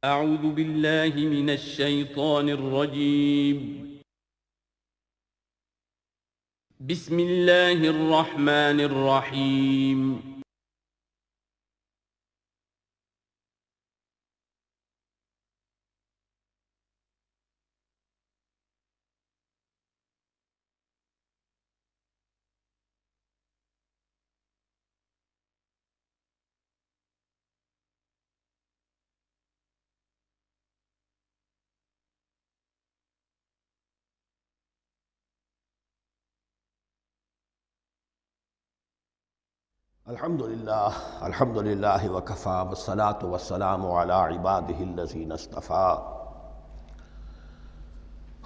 اعوذ باللہ من الشیطان الرجیم بسم اللہ الرحمن الرحیم الحمدللہ وکفا والصلاة والسلام علی عباده الذین اصطفیٰ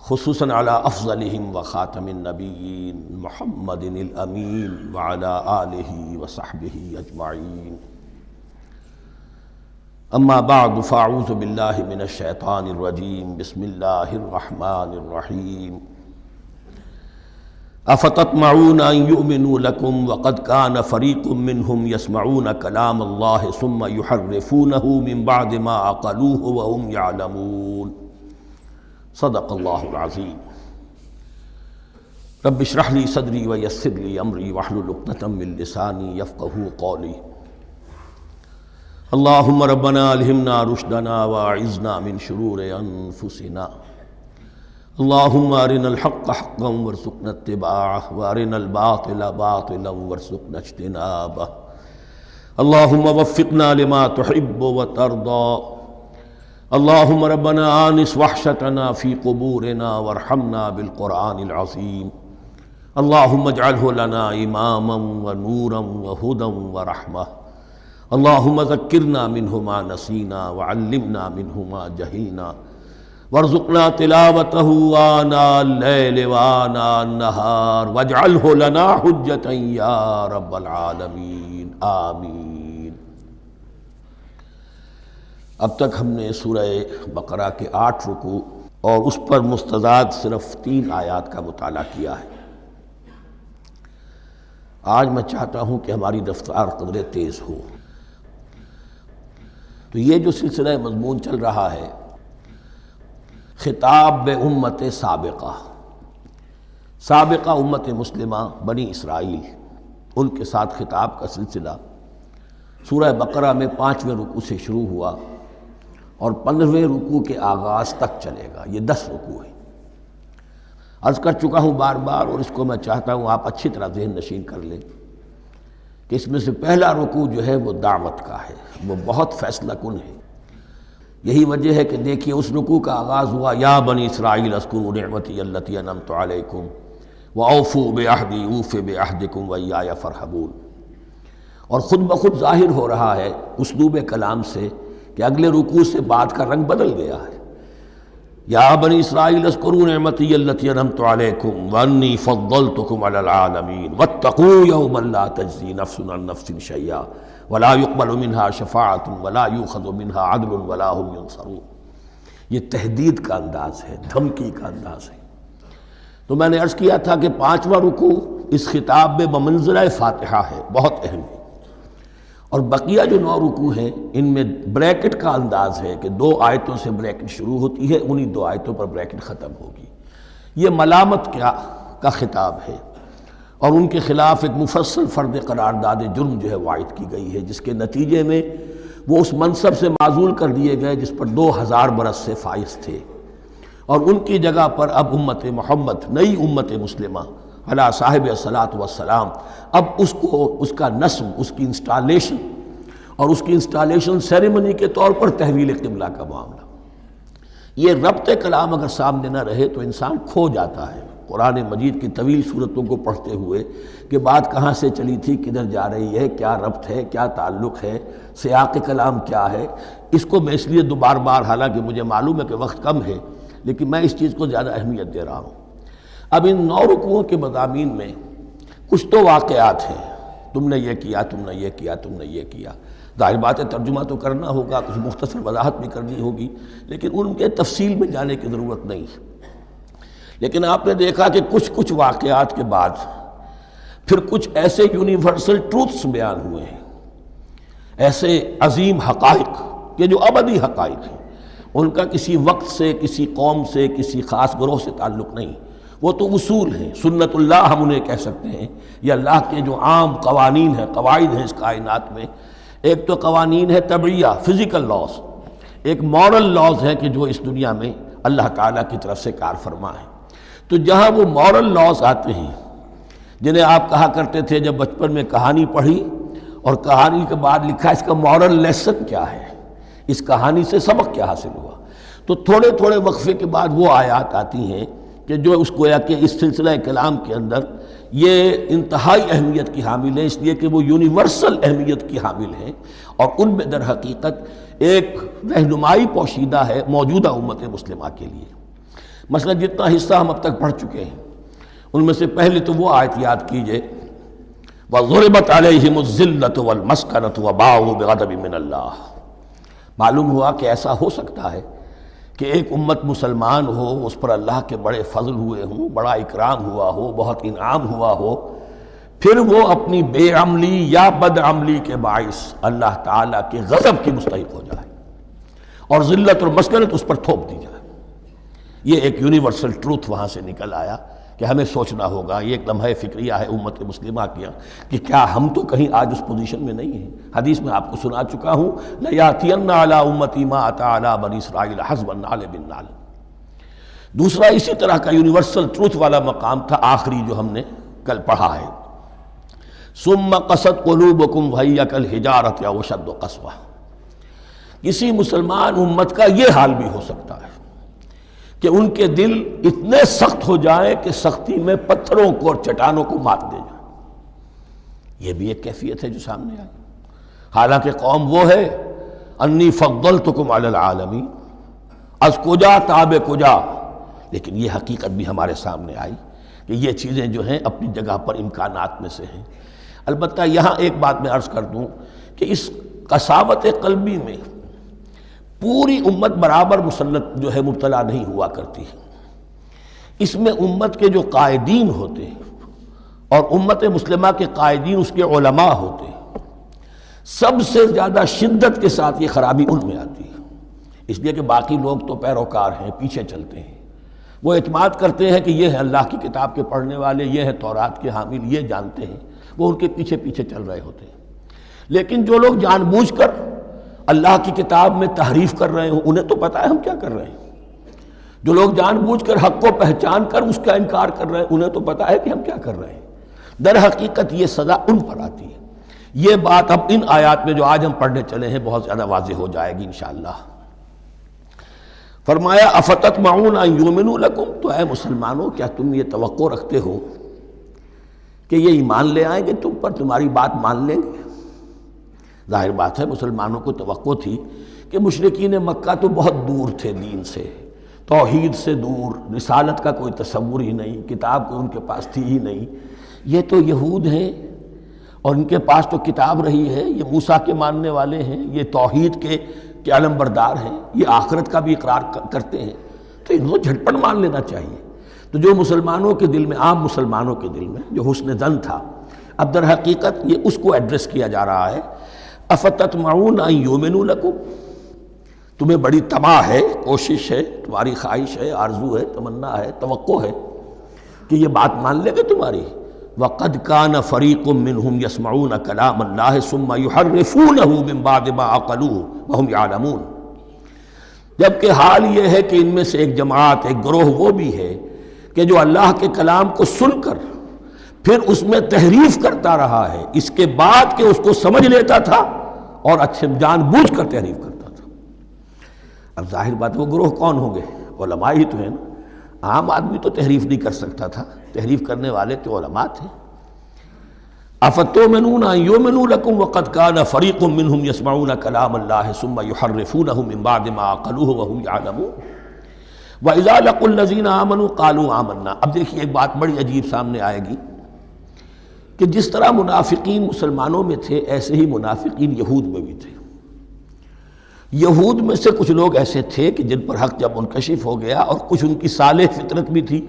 خصوصاً علی افضلہم وخاتم النبیین محمد الامین وعلی آلہ وصحبہ اجمعین اما بعد فاعوذ باللہ من الشیطان الرجیم بسم اللہ الرحمن الرحیم افتطمعون ان یؤمنوا لکم وقد کان فریق منہم یسمعون کلام اللہ ثم یحرفونہ من بعد ما عقلوہ وهم یعلمون صدق اللہ العظیم رب اشرح لی صدری ویسر لی امری واحلل عقدۃ من لسانی یفقہوا قولی اللہم ربنا الہمنا رشدنا واعذنا من شرور انفسنا اللہم ارنا الحق حقا وارزقنا اتباعہ وارنا الباطل باطلا وارزقنا اجتنابہ اللہم وفقنا لما تحب وترضى اللہم ربنا آنس وحشتنا فی قبورنا وارحمنا بالقرآن العظیم اللہم اجعلہ لنا اماما ونورا وہدا ورحمہ اللہم ذکرنا منہ ما نسینا وعلمنا منہ ما جہلنا وارزقنا تلاوته آناء اللیل وآناء النہار واجعلہ لنا حجتا یا رب العالمین آمین۔ اب تک ہم نے سورہ بقرہ کے 8 رکوع اور اس پر مستضاد صرف 3 آیات کا مطالعہ کیا ہے۔ آج میں چاہتا ہوں کہ ہماری رفتار قدرے تیز ہو۔ تو یہ جو سلسلہ مضمون چل رہا ہے خطاب امت سابقہ امت مسلمہ بنی اسرائیل، ان کے ساتھ خطاب کا سلسلہ سورہ بقرہ میں 5ویں رکوع سے شروع ہوا اور 15ویں رکوع کے آغاز تک چلے گا۔ یہ 10 رکوع ہیں۔ عرض کر چکا ہوں بار بار، اور اس کو میں چاہتا ہوں آپ اچھی طرح ذہن نشین کر لیں کہ اس میں سے پہلا رکوع جو ہے وہ دعوت کا ہے، وہ بہت فیصلہ کن ہے۔ یہی وجہ ہے کہ دیکھیے اس رکوع کا آغاز ہوا یا بنی اسرائیل اذکروا نعمتی التی انعمت علیکم واوفوا بعہدی اوف بعہدکم وایای فارہبون، اور خود بخود ظاہر ہو رہا ہے اسلوب کلام سے کہ اگلے رکوع سے بات کا رنگ بدل گیا ہے۔ یا بنی اسرائیل اذکروا نعمتی التی انعمت علیکم وانی فضلتکم علی العالمین واتقوا یوما لا تجزی نفس عن نفس شیئا ولا يقبل منها شفاعة ولا يؤخذ منها عدل ولا هم ينصرون۔ یہ تہدید کا انداز ہے، دھمکی کا انداز ہے۔ تو میں نے عرض کیا تھا کہ 5واں رکوع اس خطاب میں بمنزلہ فاتحہ ہے، بہت اہم ہے، اور بقیہ جو 9 رکوع ہیں ان میں بریکٹ کا انداز ہے کہ 2 آیتوں سے بریکٹ شروع ہوتی ہے، انہی 2 آیتوں پر بریکٹ ختم ہوگی۔ یہ ملامت کا خطاب ہے، اور ان کے خلاف ایک مفصل فرد قرارداد جرم جو ہے وائد کی گئی ہے، جس کے نتیجے میں وہ اس منصب سے معزول کر دیے گئے جس پر 2000 برس سے فائز تھے، اور ان کی جگہ پر اب امت محمد، نئی امت مسلمہ علی صاحب الصلاۃ والسلام، اب اس کا نصب، اس کی انسٹالیشن، اور اس کی انسٹالیشن سیریمنی کے طور پر تحویل قبلہ کا معاملہ۔ یہ ربط کلام اگر سامنے نہ رہے تو انسان کھو جاتا ہے قرآن مجید کی طویل صورتوں کو پڑھتے ہوئے کہ بات کہاں سے چلی تھی، کدھر جا رہی ہے، کیا ربط ہے، کیا تعلق ہے، سیاق کلام کیا ہے۔ اس کو میں اس لیے بار بار، حالانکہ مجھے معلوم ہے کہ وقت کم ہے، لیکن میں اس چیز کو زیادہ اہمیت دے رہا ہوں۔ اب ان 9 رکوعوں کے مضامین میں کچھ تو واقعات ہیں، تم نے یہ کیا، تم نے یہ کیا، تم نے یہ کیا۔ ظاہر بات ہے ترجمہ تو کرنا ہوگا، کچھ مختصر وضاحت بھی کرنی ہوگی، لیکن ان کے تفصیل میں جانے کی ضرورت نہیں ہے۔ لیکن آپ نے دیکھا کہ کچھ واقعات کے بعد پھر کچھ ایسے یونیورسل ٹروتھس بیان ہوئے ہیں، ایسے عظیم حقائق کہ جو ابدی حقائق ہیں، ان کا کسی وقت سے، کسی قوم سے، کسی خاص گروہ سے تعلق نہیں، وہ تو اصول ہیں، سنت اللہ ہم انہیں کہہ سکتے ہیں، یہ اللہ کے جو عام قوانین ہیں، قواعد ہیں اس کائنات میں۔ ایک تو قوانین ہے طبعیہ، فزیکل لاز، ایک مورل لاز ہے کہ جو اس دنیا میں اللہ تعالیٰ کی طرف سے کار فرما ہے۔ تو جہاں وہ مورل لاز آتے ہیں جنہیں آپ کہا کرتے تھے جب بچپن میں کہانی پڑھی اور کہانی کے بعد لکھا اس کا مورل لیسن کیا ہے، اس کہانی سے سبق کیا حاصل ہوا، تو تھوڑے تھوڑے وقفے کے بعد وہ آیات آتی ہیں کہ جو اس گویا کہ اس سلسلہ کلام کے اندر یہ انتہائی اہمیت کی حامل ہیں، اس لیے کہ وہ یونیورسل اہمیت کی حامل ہیں، اور ان میں در حقیقت ایک رہنمائی پوشیدہ ہے موجودہ امت مسلمہ کے لیے۔ مثلا جتنا حصہ ہم اب تک پڑھ چکے ہیں ان میں سے پہلے تو وہ آیت یاد کیجئے، وَضُرِبَتْ عَلَيْهِمُ الذِّلَّةُ وَالْمَسْكَنَةُ وَبَاءُوا بِغَضَبٍ مِّنَ اللَّهِ۔ معلوم ہوا کہ ایسا ہو سکتا ہے کہ ایک امت مسلمان ہو، اس پر اللہ کے بڑے فضل ہوئے ہوں، بڑا اکرام ہوا ہو، بہت انعام ہوا ہو، پھر وہ اپنی بے عملی یا بد عملی کے باعث اللہ تعالیٰ کے غضب کی مستحق ہو جائے اور ذلت اور مسکنت اس پر تھوپ دی جائے۔ یہ ایک یونیورسل ٹروتھ وہاں سے نکل آیا کہ ہمیں سوچنا ہوگا، یہ ایک لمحہ فکریہ ہے امت مسلمہ کیا کہ کیا ہم تو کہیں آج اس پوزیشن میں نہیں ہیں۔ حدیث میں آپ کو سنا چکا ہوں، لَيَأْتِيَنَّ عَلَىٰ أُمَّتِي مَا أَتَىٰ عَلَىٰ بَنِي إِسْرَائِيلَ حَسْبَ النَّعْلِ بِالنَّعْلِ۔ دوسرا اسی طرح کا یونیورسل ٹروتھ والا مقام تھا آخری جو ہم نے کل پڑھا ہے، ثُمَّ قَسَتْ قُلُوبُكُمْ وَهِيَ كَالْحِجَارَةِ أَوْ أَشَدُّ قَسْوَةً۔ کسی مسلمان امت کا یہ حال بھی ہو سکتا ہے کہ ان کے دل اتنے سخت ہو جائیں کہ سختی میں پتھروں کو اور چٹانوں کو مات دے جائیں۔ یہ بھی ایک کیفیت ہے جو سامنے آئی، حالانکہ قوم وہ ہے انی فضلتکم علی العالمین، از کجا تاب کجا، لیکن یہ حقیقت بھی ہمارے سامنے آئی کہ یہ چیزیں جو ہیں اپنی جگہ پر امکانات میں سے ہیں۔ البتہ یہاں ایک بات میں عرض کر دوں کہ اس قساوت قلبی میں پوری امت برابر مسلط جو ہے مبتلا نہیں ہوا کرتی ہے، اس میں امت کے جو قائدین ہوتے ہیں اور امت مسلمہ کے قائدین اس کے علماء ہوتے ہیں، سب سے زیادہ شدت کے ساتھ یہ خرابی ان میں آتی ہے، اس لیے کہ باقی لوگ تو پیروکار ہیں، پیچھے چلتے ہیں، وہ اعتماد کرتے ہیں کہ یہ ہے اللہ کی کتاب کے پڑھنے والے، یہ ہے تورات کے حامل، یہ جانتے ہیں، وہ ان کے پیچھے پیچھے چل رہے ہوتے ہیں۔ لیکن جو لوگ جان بوجھ کر اللہ کی کتاب میں تحریف کر رہے ہوں، انہیں تو پتہ ہے ہم کیا کر رہے ہیں۔ جو لوگ جان بوجھ کر حق کو پہچان کر اس کا انکار کر رہے ہیں، انہیں تو پتہ ہے کہ ہم کیا کر رہے ہیں۔ در حقیقت یہ سزا ان پر آتی ہے۔ یہ بات اب ان آیات میں جو آج ہم پڑھنے چلے ہیں بہت زیادہ واضح ہو جائے گی انشاءاللہ۔ فرمایا افتطمعون ان یؤمنوا لکم، تو اے مسلمانوں کیا تم یہ توقع رکھتے ہو کہ یہ ایمان لے آئیں گے تم پر، تمہاری بات مان لیں گے؟ ظاہر بات ہے مسلمانوں کو توقع تھی کہ مشرکین مکہ تو بہت دور تھے دین سے، توحید سے دور، رسالت کا کوئی تصور ہی نہیں، کتاب کوئی ان کے پاس تھی ہی نہیں۔ یہ تو یہود ہیں اور ان کے پاس تو کتاب رہی ہے، یہ موسیٰ کے ماننے والے ہیں، یہ توحید کے علم بردار ہیں، یہ آخرت کا بھی اقرار کرتے ہیں، تو ان کو جھٹپٹ مان لینا چاہیے۔ تو جو مسلمانوں کے دل میں، عام مسلمانوں کے دل میں جو حسن ظن تھا، اب در حقیقت یہ اس کو ایڈریس کیا جا رہا ہے، افتطمعون ان یؤمنوا لکم، تمہیں بڑی طمع ہے، کوشش ہے، تمہاری خواہش ہے، آرزو ہے، تمنا ہے، توقع ہے کہ یہ بات مان لے گے تمہاری۔ وَقَدْ كَانَ فَرِيقٌ مِّنْهُمْ يَسْمَعُونَ كَلَامَ اللَّهِ ثُمَّ يُحَرِّفُونَهُ مِن بَعْدِ مَا عَقَلُوهُ وَهُمْ يَعْلَمُونَ، جبکہ حال یہ ہے کہ ان میں سے ایک جماعت، ایک گروہ وہ بھی ہے کہ جو اللہ کے کلام کو سن کر پھر اس میں تحریف کرتا رہا ہے، اس کے بعد کہ اس کو سمجھ لیتا تھا اور اچھے جان بوجھ کر تحریف کرتا تھا۔ اب ظاہر بات وہ گروہ کون ہوں گے؟ علماء ہی تو ہیں نا، عام آدمی تو تحریف نہیں کر سکتا تھا، تحریف کرنے والے تو علماء تھے۔ افتؤمنون ان یؤمنوا لکم وقد کان فریق منہم یسمعون کلام اللہ ثم یحرفونہ من بعد ما عقلوہ وہم یعلمون واذا لقوا الذین آمنوا قالوا آمنا۔ اب دیکھیے ایک بات بڑی عجیب سامنے آئے گی کہ جس طرح منافقین مسلمانوں میں تھے ایسے ہی منافقین یہود میں بھی تھے۔ یہود میں سے کچھ لوگ ایسے تھے کہ جن پر حق جب منکشف ہو گیا اور کچھ ان کی صالح فطرت بھی تھی،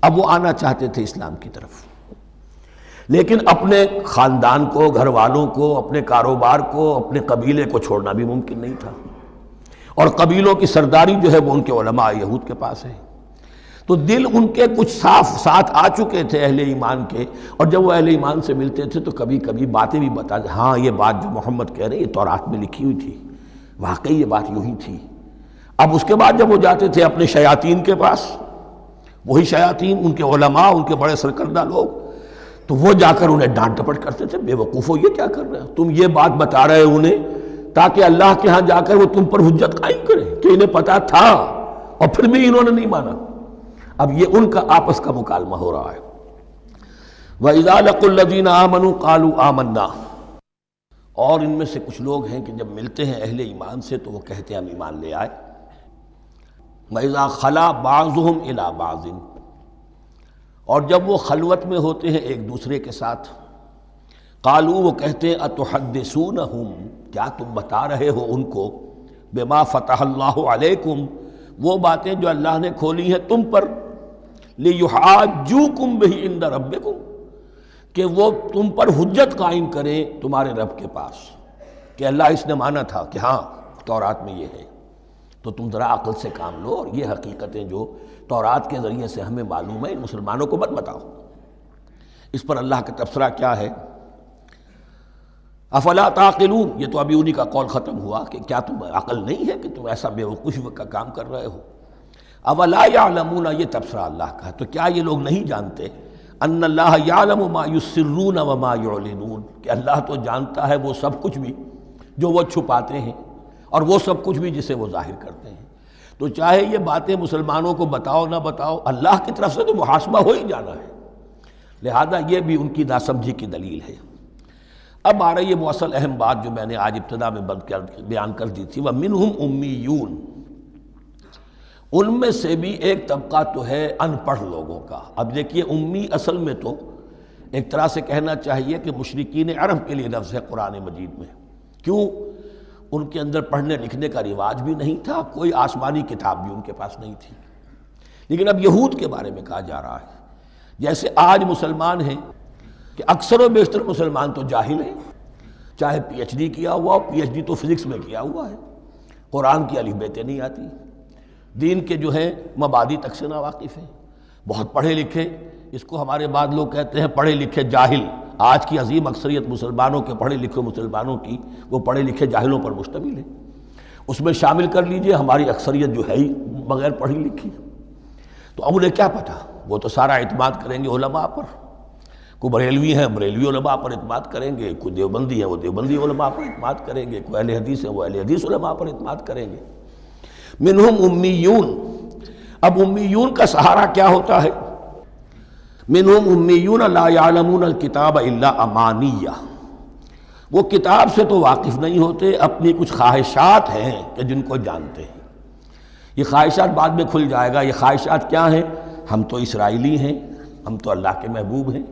اب وہ آنا چاہتے تھے اسلام کی طرف، لیکن اپنے خاندان کو، گھر والوں کو، اپنے کاروبار کو، اپنے قبیلے کو چھوڑنا بھی ممکن نہیں تھا، اور قبیلوں کی سرداری جو ہے وہ ان کے علماء یہود کے پاس ہے۔ تو دل ان کے کچھ صاف ساتھ آ چکے تھے اہل ایمان کے، اور جب وہ اہل ایمان سے ملتے تھے تو کبھی کبھی باتیں بھی بتا، ہاں یہ بات جو محمد کہہ رہے ہیں یہ تورات میں لکھی ہوئی تھی، واقعی یہ بات یوں ہی تھی۔ اب اس کے بعد جب وہ جاتے تھے اپنے شیاطین کے پاس، وہی شیاطین ان کے علماء، ان کے بڑے سرکردہ لوگ، تو وہ جا کر انہیں ڈانٹ ڈپٹ کرتے تھے، بے وقوفو یہ کیا کر رہے ہو، تم یہ بات بتا رہے ہو انہیں تاکہ اللہ کے ہاں جا کر وہ تم پر حجت قائم کرے کہ انہیں پتا تھا اور پھر بھی انہوں نے نہیں مانا۔ اب یہ ان کا آپس کا مکالمہ ہو رہا ہے۔ وَإِذَا لَقُوا الَّذِينَ آمَنُوا قَالُوا آمَنَّا، اور ان میں سے کچھ لوگ ہیں کہ جب ملتے ہیں اہل ایمان سے تو وہ کہتے ہیں ہم ایمان لے آئے۔ وَإِذَا خَلَا بَعْضُهُمْ إِلَىٰ بَعْضٍ، اور جب وہ خلوت میں ہوتے ہیں ایک دوسرے کے ساتھ، قالوا وہ کہتے ہیں اتحدثونہم، کیا تم بتا رہے ہو ان کو، بما فتح اللہ علیکم، وہ باتیں جو اللہ نے کھولی ہیں تم پر، لیحاجوکم بہ عند ربکم، کہ وہ تم پر حجت قائم کریں تمہارے رب کے پاس، کہ اللہ اس نے مانا تھا کہ ہاں تورات میں یہ ہے، تو تم ذرا عقل سے کام لو اور یہ حقیقتیں جو تورات کے ذریعے سے ہمیں معلوم ہے ان مسلمانوں کو مت بتاؤ۔ اس پر اللہ کا تبصرہ کیا ہے، افلا تعقلون، یہ تو ابھی انہی کا قول ختم ہوا کہ کیا تم عقل نہیں ہے کہ تم ایسا بے وقوفی کا کام کر رہے ہو۔ اولا یعلمون، یہ تبصرہ اللہ کا ہے، تو کیا یہ لوگ نہیں جانتے ان اللہ یعلم ما یسرون وما یعلنون، کہ اللہ تو جانتا ہے وہ سب کچھ بھی جو وہ چھپاتے ہیں اور وہ سب کچھ بھی جسے وہ ظاہر کرتے ہیں۔ تو چاہے یہ باتیں مسلمانوں کو بتاؤ نہ بتاؤ، اللہ کی طرف سے تو محاسبہ ہو ہی جانا ہے، لہذا یہ بھی ان کی ناسمجھی کی دلیل ہے۔ اب آ رہی ہے وہ اصل اہم بات جو میں نے آج ابتدا میں بیان کر دی تھی، وَمِنْهُمْ أُمِّيُّونَ، ان میں سے بھی ایک طبقہ تو ہے ان پڑھ لوگوں کا۔ اب دیکھیے امی اصل میں تو ایک طرح سے کہنا چاہیے کہ مشرکین عرب کے لیے لفظ ہے قرآن مجید میں، کیوں؟ ان کے اندر پڑھنے لکھنے کا رواج بھی نہیں تھا، کوئی آسمانی کتاب بھی ان کے پاس نہیں تھی۔ لیکن اب یہود کے بارے میں کہا جا رہا ہے، جیسے آج مسلمان ہیں کہ اکثر و بیشتر مسلمان تو جاہل ہیں، چاہے پی ایچ ڈی کیا ہوا ہو، پی ایچ ڈی تو فزکس میں کیا ہوا ہے، قرآن کی الف بیتیں نہیں آتی، دین کے جو ہیں مبادی تک سے ناواقف ہیں، بہت پڑھے لکھے، اس کو ہمارے بعد لوگ کہتے ہیں پڑھے لکھے جاہل۔ آج کی عظیم اکثریت مسلمانوں کے پڑھے لکھے مسلمانوں کی وہ پڑھے لکھے جاہلوں پر مشتمل ہے، اس میں شامل کر لیجئے ہماری اکثریت جو ہے ہی بغیر پڑھی لکھی۔ تو اب انہیں کیا پتہ، وہ تو سارا اعتماد کریں گے علماء پر، کوئی بریلوی ہیں بریلوی علماء پر اعتماد کریں گے، کوئی دیوبندی ہیں وہ دیوبندی علماء پر اعتماد کریں گے، کوئی اہل حدیث ہیں وہ اہل حدیث علماء پر اعتماد کریں گے۔ منہم امیون، اب امیون کا سہارا کیا ہوتا ہے؟ منہم امیون لا یعلمون الکتاب الا امانیہ، وہ کتاب سے تو واقف نہیں ہوتے، اپنی کچھ خواہشات ہیں کہ جن کو جانتے ہیں۔ یہ خواہشات بعد میں کھل جائے گا، یہ خواہشات کیا ہیں؟ ہم تو اسرائیلی ہیں، ہم تو اللہ کے محبوب ہیں،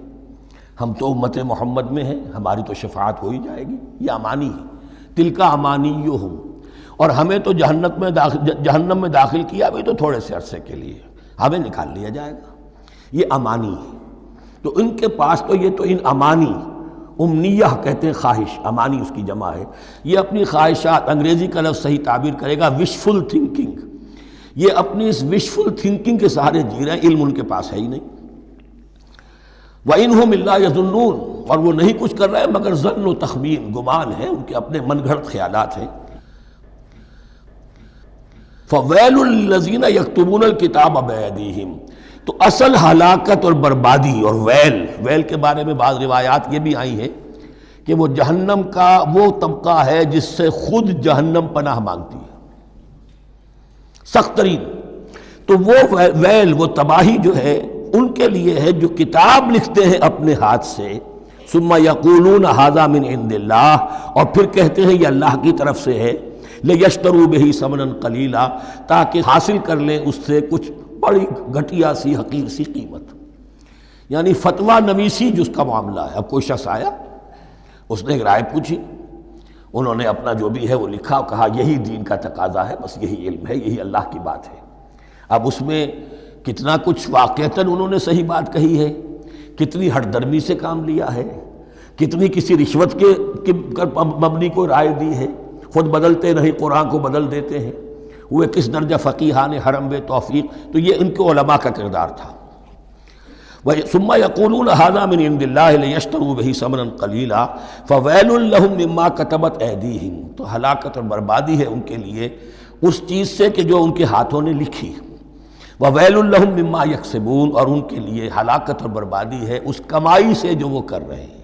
ہم تو امت محمد میں ہیں، ہماری تو شفاعت ہو ہی جائے گی، یہ امانی ہے۔ تلک امانیہم، اور ہمیں تو جہنم میں داخل کیا بھی تو تھوڑے سے عرصے کے لیے، ہمیں نکال لیا جائے گا، یہ امانی ہے۔ تو ان کے پاس تو یہ تو ان امانی، امنیہ کہتے ہیں خواہش، امانی اس کی جمع ہے، یہ اپنی خواہشات، انگریزی کا لفظ صحیح تعبیر کرے گا وشفل تھنکنگ، یہ اپنی اس وشفل تھنکنگ کے سہارے جی رہے ہیں، علم ان کے پاس ہے ہی نہیں۔ وَإِنْهُمْ إِلَّا يَظُنُّونَ، اور وہ نہیں کچھ کر رہے مگر ظن و تخمین، گمان ہے، ان کے اپنے من گھڑت خیالات ہیں۔ فَوَيْلٌ لِّلَّذِينَ يَكْتُبُونَ الْكِتَابَ بِأَيْدِيهِمْ، تو اصل ہلاکت اور بربادی اور ویل کے بارے میں بعض روایات یہ بھی آئی ہیں کہ وہ جہنم کا وہ طبقہ ہے جس سے خود جہنم پناہ مانگتی ہے، سخت ترین۔ تو وہ ویل، وہ تباہی جو ہے ان کے لیے ہے جو کتاب لکھتے ہیں اپنے ہاتھ سے، ثم یقولون ھذا من عند اللہ، اور پھر کہتے ہیں یہ اللہ کی طرف سے ہے، لیشتروا بہ ثمنا قلیلا، تاکہ حاصل کر لیں اس سے کچھ بڑی گھٹیا سی حقیر سی قیمت، یعنی فتویٰ نویسی جس کا معاملہ ہے۔ اب کوئی شخص آیا، اس نے ایک رائے پوچھی، انہوں نے اپنا جو بھی ہے وہ لکھا، کہا یہی دین کا تقاضا ہے، بس یہی علم ہے، یہی اللہ کی بات ہے۔ اب اس میں کتنا کچھ واقعتاً انہوں نے صحیح بات کہی ہے، کتنی ہٹ درمی سے کام لیا ہے، کتنی کسی رشوت کے مبنی کو رائے دی ہے، خود بدلتے نہیں قرآن کو بدل دیتے ہیں، ہوئے کس درجہ فقیہان حرم بے توفیق، تو یہ ان کے علماء کا کردار تھا۔ ثم یقولون ھذا من عند اللہ لیشتروا بہ ثمنا قلیلا فویل لہم مما کتبت ایدیہم، تو ہلاکت اور بربادی ہے ان کے لیے اس چیز سے کہ جو ان کے ہاتھوں نے لکھی، وویل لہم مما یکسبون، اور ان کے لیے ہلاکت اور بربادی ہے اس کمائی سے جو وہ کر رہے ہیں۔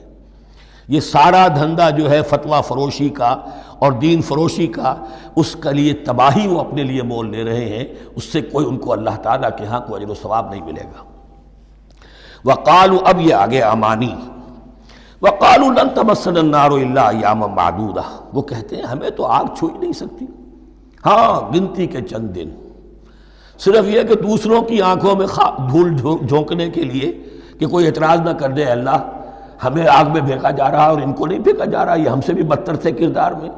یہ سارا دھندا جو ہے فتویٰ فروشی کا اور دین فروشی کا، اس کے لیے تباہی وہ اپنے لیے مول لے رہے ہیں، اس سے کوئی ان کو اللہ تعالیٰ کے ہاں کوئی اجر و ثواب نہیں ملے گا۔ وقالوا، اب یہ آگے امانی، وقالوا لن تمسنا النار الا ایاما معدودہ، وہ کہتے ہیں ہمیں تو آگ چھو ہی نہیں سکتی، ہاں گنتی کے چند دن، صرف یہ کہ دوسروں کی آنکھوں میں دھول جھونکنے کے لیے کہ کوئی اعتراض نہ کر دے، اللہ ہمیں آگ میں پھینکا جا رہا اور ان کو نہیں پھینکا جا رہا، یہ ہم سے بھی بدتر تھے کردار میں،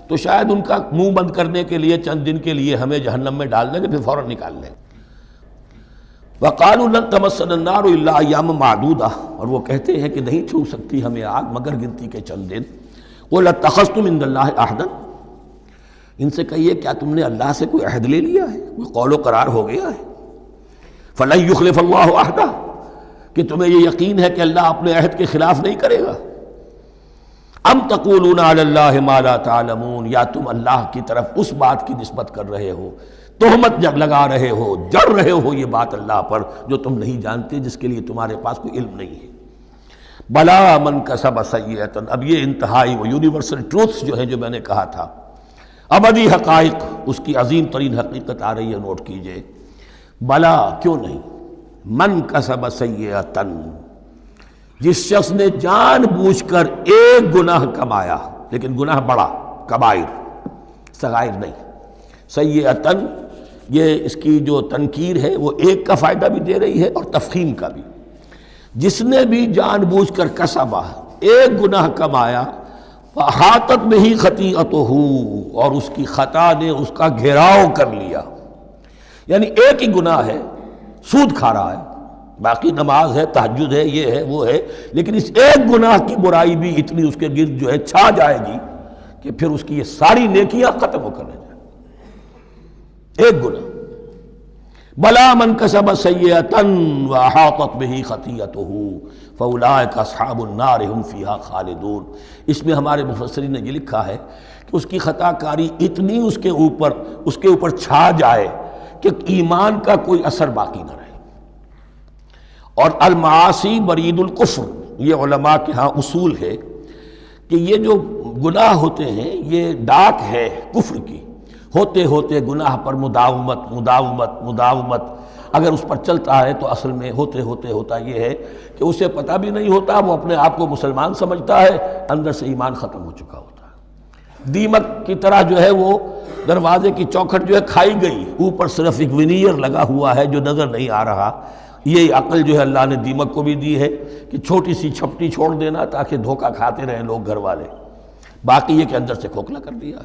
تو شاید ان کا منہ بند کرنے کے لیے چند دن کے لیے ہمیں جہنم میں ڈال دیں گے، پھر فوراً نکال لیں۔ وقالوا لن تمسنا النار الا ایاما معدودہ، اور وہ کہتے ہیں کہ نہیں چھو سکتی ہمیں آگ مگر گنتی کے چند دن۔ قل اتخذتم عند اللہ عہدا، ان سے کہیے کیا تم نے اللہ سے کوئی عہد لے لیا ہے، کوئی قول و قرار ہو گیا ہے؟ فلن یخلف اللہ عہدہ، کہ تمہیں یہ یقین ہے کہ اللہ اپنے عہد کے خلاف نہیں کرے گا؟ ام تقولون علی اللہ ما لا تعلمون، یا تم اللہ کی طرف اس بات کی نسبت کر رہے ہو، تہمت لگا رہے ہو، جڑ رہے ہو یہ بات اللہ پر جو تم نہیں جانتے، جس کے لیے تمہارے پاس کوئی علم نہیں ہے۔ بلا من کسب سیئۃ، اب یہ انتہائی وہ یونیورسل ٹروتھس جو ہیں جو میں نے کہا تھا، ابدی حقائق، اس کی عظیم ترین حقیقت آ رہی ہے، نوٹ کیجئے۔ بلا، کیوں نہیں، من کسب سیئۃ، جس شخص نے جان بوجھ کر ایک گناہ کمایا، لیکن گناہ بڑا، کبائر، صغائر نہیں، سیئۃ، یہ اس کی جو تنکیر ہے وہ ایک کا فائدہ بھی دے رہی ہے اور تفخیم کا بھی۔ جس نے بھی جان بوجھ کر کسبا، ایک گناہ کمایا، فاحاطت بہ خطیئتہ، اور اس کی خطا نے اس کا گھیراؤ کر لیا، یعنی ایک ہی گناہ ہے، سود کھا رہا ہے، باقی نماز ہے، تہجد ہے، یہ ہے وہ ہے، لیکن اس ایک گناہ کی برائی بھی اتنی اس کے گرد جو ہے چھا جائے گی کہ پھر اس کی یہ ساری نیکیاں ختم ہو کر رہ جائیں، ایک گناہ۔ بلا من کسب سیئۃ واحاطت بہ خطیئتہ فاولئک اصحاب النار هم فیہا خالدون۔ اس میں ہمارے مفسرین نے یہ لکھا ہے کہ اس کی خطا کاری اتنی اس کے اوپر چھا جائے کہ ایمان کا کوئی اثر باقی نہ رہے۔ اور المعاصی برید الکفر، یہ علماء کے ہاں اصول ہے کہ یہ جو گناہ ہوتے ہیں یہ ڈاک ہے کفر کی، ہوتے ہوتے گناہ پر مداومت اگر اس پر چلتا ہے تو اصل میں ہوتے ہوتے ہوتا یہ ہے کہ اسے پتہ بھی نہیں ہوتا، وہ اپنے آپ کو مسلمان سمجھتا ہے، اندر سے ایمان ختم ہو چکا ہوتا ہے۔ دیمک کی طرح جو ہے وہ دروازے کی چوکھٹ جو ہے کھائی گئی، اوپر صرف ایک ونیئر لگا ہوا ہے جو نظر نہیں آ رہا۔ یہ عقل جو ہے اللہ نے دیمک کو بھی دی ہے کہ چھوٹی سی چھپٹی چھوڑ دینا تاکہ دھوکہ کھاتے رہیں لوگ گھر والے، باقی یہ کہ اندر سے کھوکھلا کر دیا۔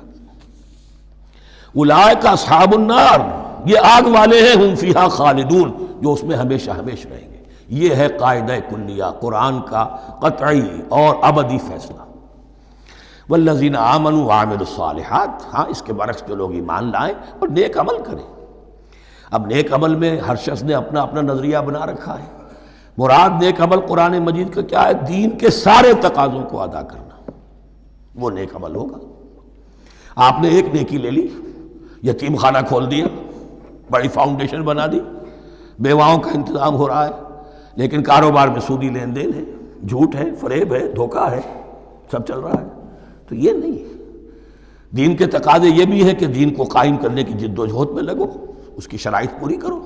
اولئک اصحاب النار، یہ آگ والے ہیں، ہم فیہا خالدون، جو اس میں ہمیشہ ہمیشہ رہیں گے۔ یہ ہے قاعدہ کلیہ، قرآن کا قطعی اور ابدی فیصلہ۔ والذین آمنوا وعملوا الصالحات، ہاں اس کے برعکس جو لوگ ایمان لائیں اور نیک عمل کریں۔ اب نیک عمل میں ہر شخص نے اپنا اپنا نظریہ بنا رکھا ہے۔ مراد نیک عمل قرآن مجید کا کیا ہے؟ دین کے سارے تقاضوں کو ادا کرنا، وہ نیک عمل ہوگا۔ آپ نے ایک نیکی لے لی، یتیم خانہ کھول دیا، بڑی فاؤنڈیشن بنا دی، بیواؤں کا انتظام ہو رہا ہے، لیکن کاروبار میں سودی لین دین ہے، جھوٹ ہے، فریب ہے، دھوکہ ہے، سب چل رہا ہے، تو یہ نہیں ہے۔ دین کے تقاضے یہ بھی ہے کہ دین کو قائم کرنے کی جد و جہد میں لگو، اس کی شرائط پوری کرو۔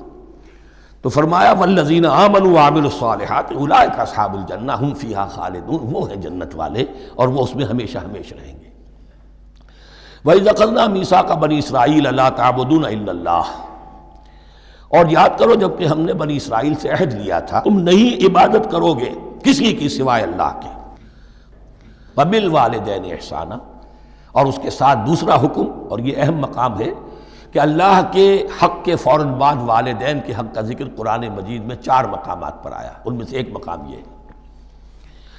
تو فرمایا والذین آمنوا وعملوا الصالحات اولئک اصحاب الجنہ ہم فیہا خالدون، وہ ہیں جنت والے اور وہ اس میں ہمیشہ ہمیشہ رہیں گے۔ وَإِذْ أَخَذْنَا مِيثَاقَ بَنِي إِسْرَائِيلَ لَا تَعْبُدُونَ إِلَّا اللَّهَ، اور یاد کرو جب کہ ہم نے بنی اسرائیل سے عہد لیا تھا تم نہیں عبادت کرو گے کسی کی سوائے اللہ کے۔ وَبِالْوَالِدَيْنِ إِحْسَانًا، اور اس کے ساتھ دوسرا حکم، اور یہ اہم مقام ہے کہ اللہ کے حق کے فوراً بعد والدین کے حق کا ذکر قرآن مجید میں 4 مقامات پر آیا، ان میں سے ایک مقام یہ ہے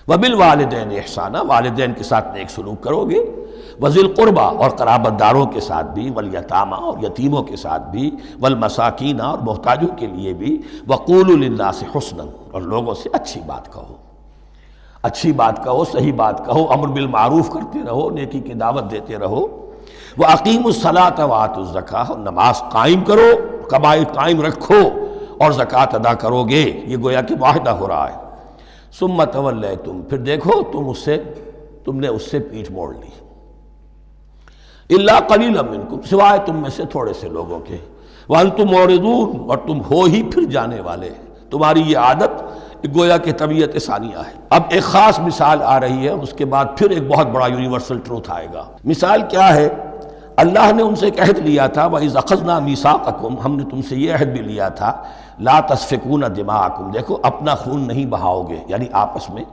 وبالوالدین احسانا، والدین کے ساتھ نیک سلوک کرو گے، وذی القربیٰ اور قرابت داروں کے ساتھ بھی، والیتامى اور یتیموں کے ساتھ بھی، والمساکین اور محتاجوں کے لیے بھی، وقولوا للناس حسنا اور لوگوں سے اچھی بات کہو، اچھی بات کہو، صحیح بات کہو، امر بالمعروف کرتے رہو، نیکی کی دعوت دیتے رہو، وَأَقِيمُوا الصَّلَاةَ وَآتُوا الزَّكَاةَ اور نماز قائم کرو، قبائل قائم رکھو اور زکوٰۃ ادا کرو گے، یہ گویا کہ معاہدہ ہو رہا ہے۔ ثُمَّ تَوَلَّيْتُمْ پھر دیکھو تم نے اس سے پیٹھ موڑ لی، إِلَّا قَلِيلًا مِّنكُمْ سوائے تم میں سے تھوڑے سے لوگوں کے، وَأَنْتُمْ مُعْرِضُونَ اور تم ہو ہی پھر جانے والے، تمہاری یہ عادت گویا کہ طبیعت ثانیہ ہے۔ اب ایک خاص مثال آ رہی ہے، اس کے بعد پھر ایک بہت بڑا یونیورسل ٹروتھ آئے گا۔ مثال کیا ہے؟ اللہ نے ان سے ایک عہد لیا تھا، وَإِذْ أَخَذْنَا مِيثَاقَكُمْ ہم نے تم سے یہ عہد بھی لیا تھا، لَا تَسْفِكُونَ دِمَاءَكُمْ دیکھو اپنا خون نہیں بہاؤ گے، یعنی آپس میں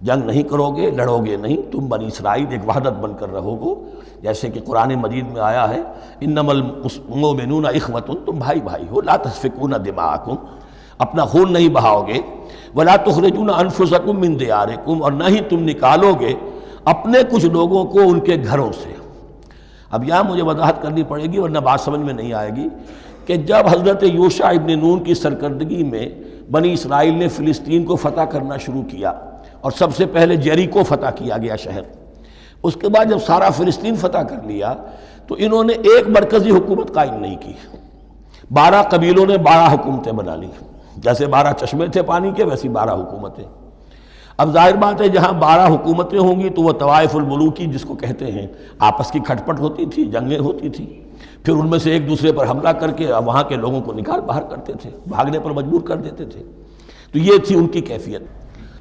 جنگ نہیں کرو گے، لڑو گے نہیں، تم بنی اسرائیل ایک وحدت بن کر رہو گے، جیسے کہ قرآن مجید میں آیا ہے انما المؤمنون اخوۃ، تم بھائی بھائی ہو، لا تسفکون دماءکم اپنا خون نہیں بہاؤ گے، ولا تخرجون انفسکم من دیارکم اور نہ ہی تم نکالو گے اپنے کچھ لوگوں کو ان کے گھروں سے۔ اب یہاں مجھے وضاحت کرنی پڑے گی ورنہ بات سمجھ میں نہیں آئے گی کہ جب حضرت یوشع ابن نون کی سرکردگی میں بنی اسرائیل نے فلسطین کو فتح کرنا شروع کیا اور سب سے پہلے جیریکو فتح کیا گیا شہر، اس کے بعد جب سارا فلسطین فتح کر لیا تو انہوں نے ایک مرکزی حکومت قائم نہیں کی، 12 قبیلوں نے 12 حکومتیں بنا لی، جیسے 12 چشمے تھے پانی کے ویسی 12 حکومتیں۔ اب ظاہر بات ہے جہاں 12 حکومتیں ہوں گی تو وہ طوائف الملوکی جس کو کہتے ہیں، آپس کی کھٹ پٹ ہوتی تھی، جنگیں ہوتی تھی، پھر ان میں سے ایک دوسرے پر حملہ کر کے وہاں کے لوگوں کو نکال باہر کرتے تھے، بھاگنے پر مجبور کر دیتے تھے، تو یہ تھی ان کی کیفیت۔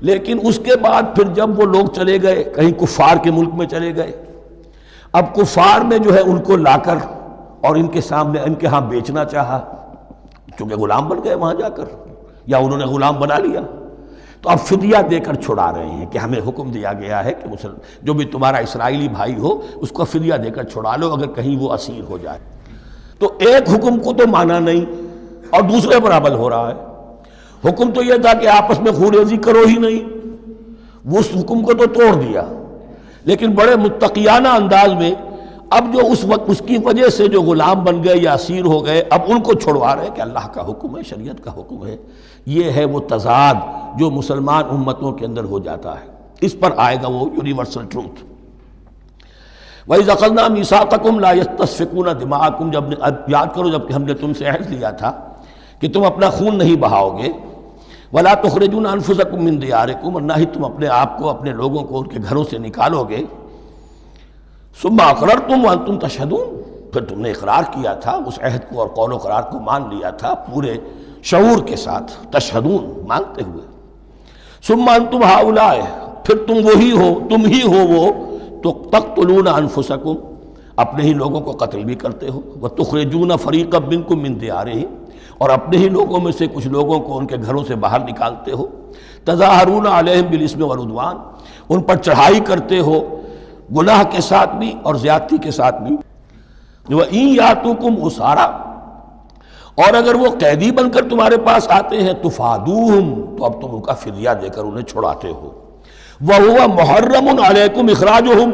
لیکن اس کے بعد پھر جب وہ لوگ چلے گئے کہیں کفار کے ملک میں چلے گئے، اب کفار نے جو ہے ان کو لا کر اور ان کے سامنے ان کے ہاں بیچنا چاہا، چونکہ غلام بن گئے وہاں جا کر یا انہوں نے غلام بنا لیا، تو اب فدیہ دے کر چھڑا رہے ہیں کہ ہمیں حکم دیا گیا ہے کہ جو بھی تمہارا اسرائیلی بھائی ہو اس کو فدیہ دے کر چھڑا لو اگر کہیں وہ اسیر ہو جائے۔ تو ایک حکم کو تو مانا نہیں اور دوسرے پر عمل ہو رہا ہے۔ حکم تو یہ تھا کہ آپس میں خون ریزی کرو ہی نہیں، وہ اس حکم کو تو توڑ دیا، لیکن بڑے متقیانہ انداز میں اب جو اس وقت اس کی وجہ سے جو غلام بن گئے یا اسیر ہو گئے اب ان کو چھڑوا رہے کہ اللہ کا حکم ہے، شریعت کا حکم ہے۔ یہ ہے وہ تضاد جو مسلمان امتوں کے اندر ہو جاتا ہے، اس پر آئے گا وہ یونیورسل ٹروتھ۔ وَإِذْ أَخَذْنَا مِيثَاقَكُمْ لَا يَسْتَسْفِكُونَ دِمَاءَكُمْ جب یاد کرو جب کہ ہم نے تم سے عہد لیا تھا کہ تم اپنا خون نہیں بہاؤ گے، وَلَا تُخْرِجُونَ أَنفُسَكُم مِّن دِيَارِكُمْ اور نہ ہی تم اپنے آپ کو اپنے لوگوں کو ان کے گھروں سے نکالو گے، ثُمَّ أَقْرَرْتُمْ وَأَنْتُمْ تَشْهَدُونَ پھر تم نے اقرار کیا تھا اس عہد کو اور قول و قرار کو مان لیا تھا پورے شعور کے ساتھ، تشہدون مانتے ہوئے، ثُمَّ أَنْتُمْ هَؤُلَاءِ پھر تم وہی ہو، تم ہی ہو وہ تو تقتلون انفسکم اپنے ہی لوگوں کو قتل بھی کرتے ہو، وتخرجون فریقا منکم من دیارہم اور اپنے ہی لوگوں میں سے کچھ لوگوں کو ان کے گھروں سے باہر نکالتے ہو، تظاہرون علیہم بالاسم والعدوان ان پر چڑھائی کرتے ہو گناہ کے ساتھ بھی اور زیادتی کے ساتھ بھی، وَإِن یاتوکم اسارا اور اگر وہ قیدی بن کر تمہارے پاس آتے ہیں تفادوہم تو اب تم ان کا فدیہ دے کر انہیں چھڑاتے ہو، وَهُوَ مُحَرَّمٌ عَلَيْكُمْ إِخْرَاجُهُمْ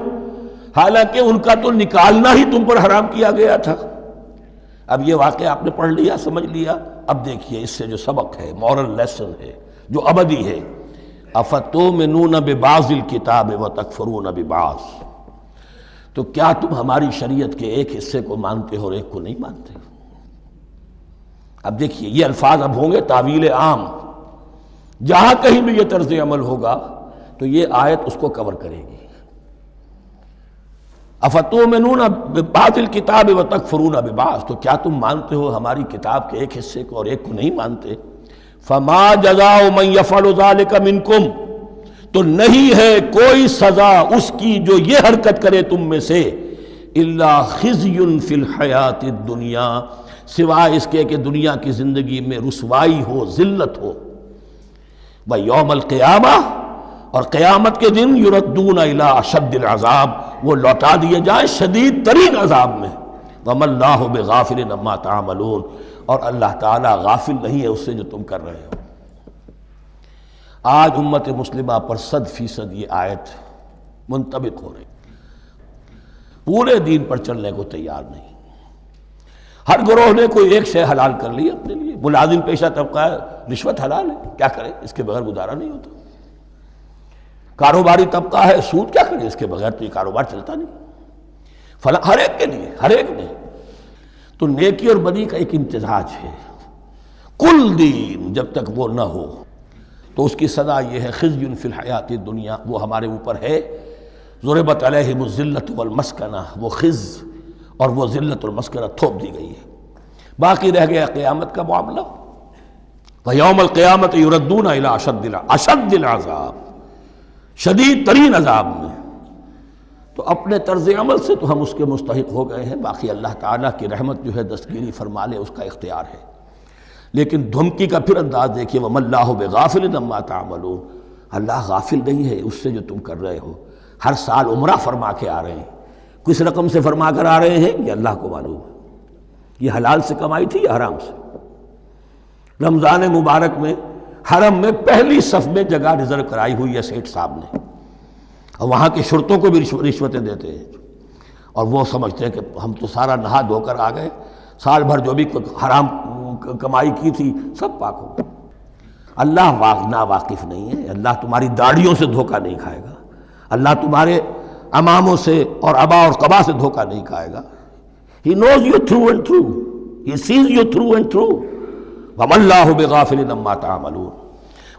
حالانکہ ان کا تو نکالنا ہی تم پر حرام کیا گیا تھا۔ اب یہ واقعہ آپ نے پڑھ لیا، سمجھ لیا، اب دیکھیے اس سے جو سبق ہے، مورل لیسن ہے جو ابدی ہے، أَفَتُؤْمِنُونَ بِبَعْضِ الْكِتَابِ وَتَكْفُرُونَ بِبَعْضٍ تو کیا تم ہماری شریعت کے ایک حصے کو مانتے ہو اور ایک کو نہیں مانتے؟ اب دیکھیے یہ الفاظ اب ہوں گے تعویل عام، جہاں کہیں بھی یہ طرز عمل ہوگا تو یہ آیت اس کو کور کرے گی۔ افتؤمنون ببعض الکتاب وتکفرون ببعض تو کیا تم مانتے ہو ہماری کتاب کے ایک حصے کو اور ایک کو نہیں مانتے؟ فما جزاء من یفعل ذلک منکم تو نہیں ہے کوئی سزا اس کی جو یہ حرکت کرے تم میں سے، الا خزی فی الحیات الدنیا سوائے اس کے کہ دنیا کی زندگی میں رسوائی ہو، ذلت ہو، ویوم القیامہ اور قیامت کے دن یردون الی اشد العذاب وہ لوٹا دیے جائیں شدید ترین عذاب میں، وما اللہ بغافل عما تعملون اور اللہ تعالیٰ غافل نہیں ہے اس سے جو تم کر رہے ہو۔ آج امت مسلمہ پر 100% یہ آیت منطبق ہو رہی، پورے دین پر چلنے کو تیار نہیں۔ ہر گروہ نے کوئی ایک شے حلال کر لی اپنے لیے۔ ملازم پیشہ طبقہ ہے، رشوت حلال ہے، کیا کرے، اس کے بغیر گزارا نہیں ہوتا۔ کاروباری طبقہ ہے، سود کیا کرے، اس کے بغیر تو یہ کاروبار چلتا نہیں۔ ہر ایک کے لیے، ہر ایک نے تو نیکی اور بدی کا ایک امتزاج ہے۔ کل دین جب تک وہ نہ ہو تو اس کی سزا یہ ہے خزی فی الحیات الدنیا، وہ ہمارے اوپر ہے۔ ضربت علیہم الذلۃ والمسکنہ، وہ خز اور وہ ذلت اور مسکنہ تھوپ دی گئی ہے۔ باقی رہ گیا قیامت کا معاملہ، وَيَوْمَ الْقِيَامَةِ يُرَدُّونَ إِلَىٰ أَشَدِّ الْعَذَابِ، شدید ترین عذاب میں۔ تو اپنے طرز عمل سے تو ہم اس کے مستحق ہو گئے ہیں، باقی اللہ تعالیٰ کی رحمت جو ہے دستگیری فرما لے، اس کا اختیار ہے۔ لیکن دھمکی کا پھر انداز دیکھیے، وَمَا اللَّهُ بِغَافِلٍ عَمَّا تَعْمَلُونَ، اللہ غافل نہیں ہے اس سے جو تم کر رہے ہو۔ ہر سال عمرہ فرما کے آ رہے ہیں، کس رقم سے فرما کر آ رہے ہیں یہ اللہ کو معلوم ہے، یہ حلال سے کمائی تھی یا حرام سے۔ رمضان مبارک میں حرم میں پہلی صف میں جگہ ریزرو کرائی ہوئی ہے سیٹھ صاحب نے، اور وہاں کے شرطوں کو بھی رشوتیں دیتے ہیں، اور وہ سمجھتے ہیں کہ ہم تو سارا نہا دھو کر آ گئے، سال بھر جو بھی حرام کمائی کی تھی سب پاک ہو گئے۔ اللہ نا واقف نہیں ہے، اللہ تمہاری داڑھیوں سے دھوکہ نہیں کھائے گا، اللہ تمہارے اماموں سے اور ابا اور قبا سے دھوکہ نہیں کھائے گا۔ He knows you through and through, He sees you through and through. وَمَا اللَّهُ بِغَافِلٍ عَمَّا تَعْمَلُونَ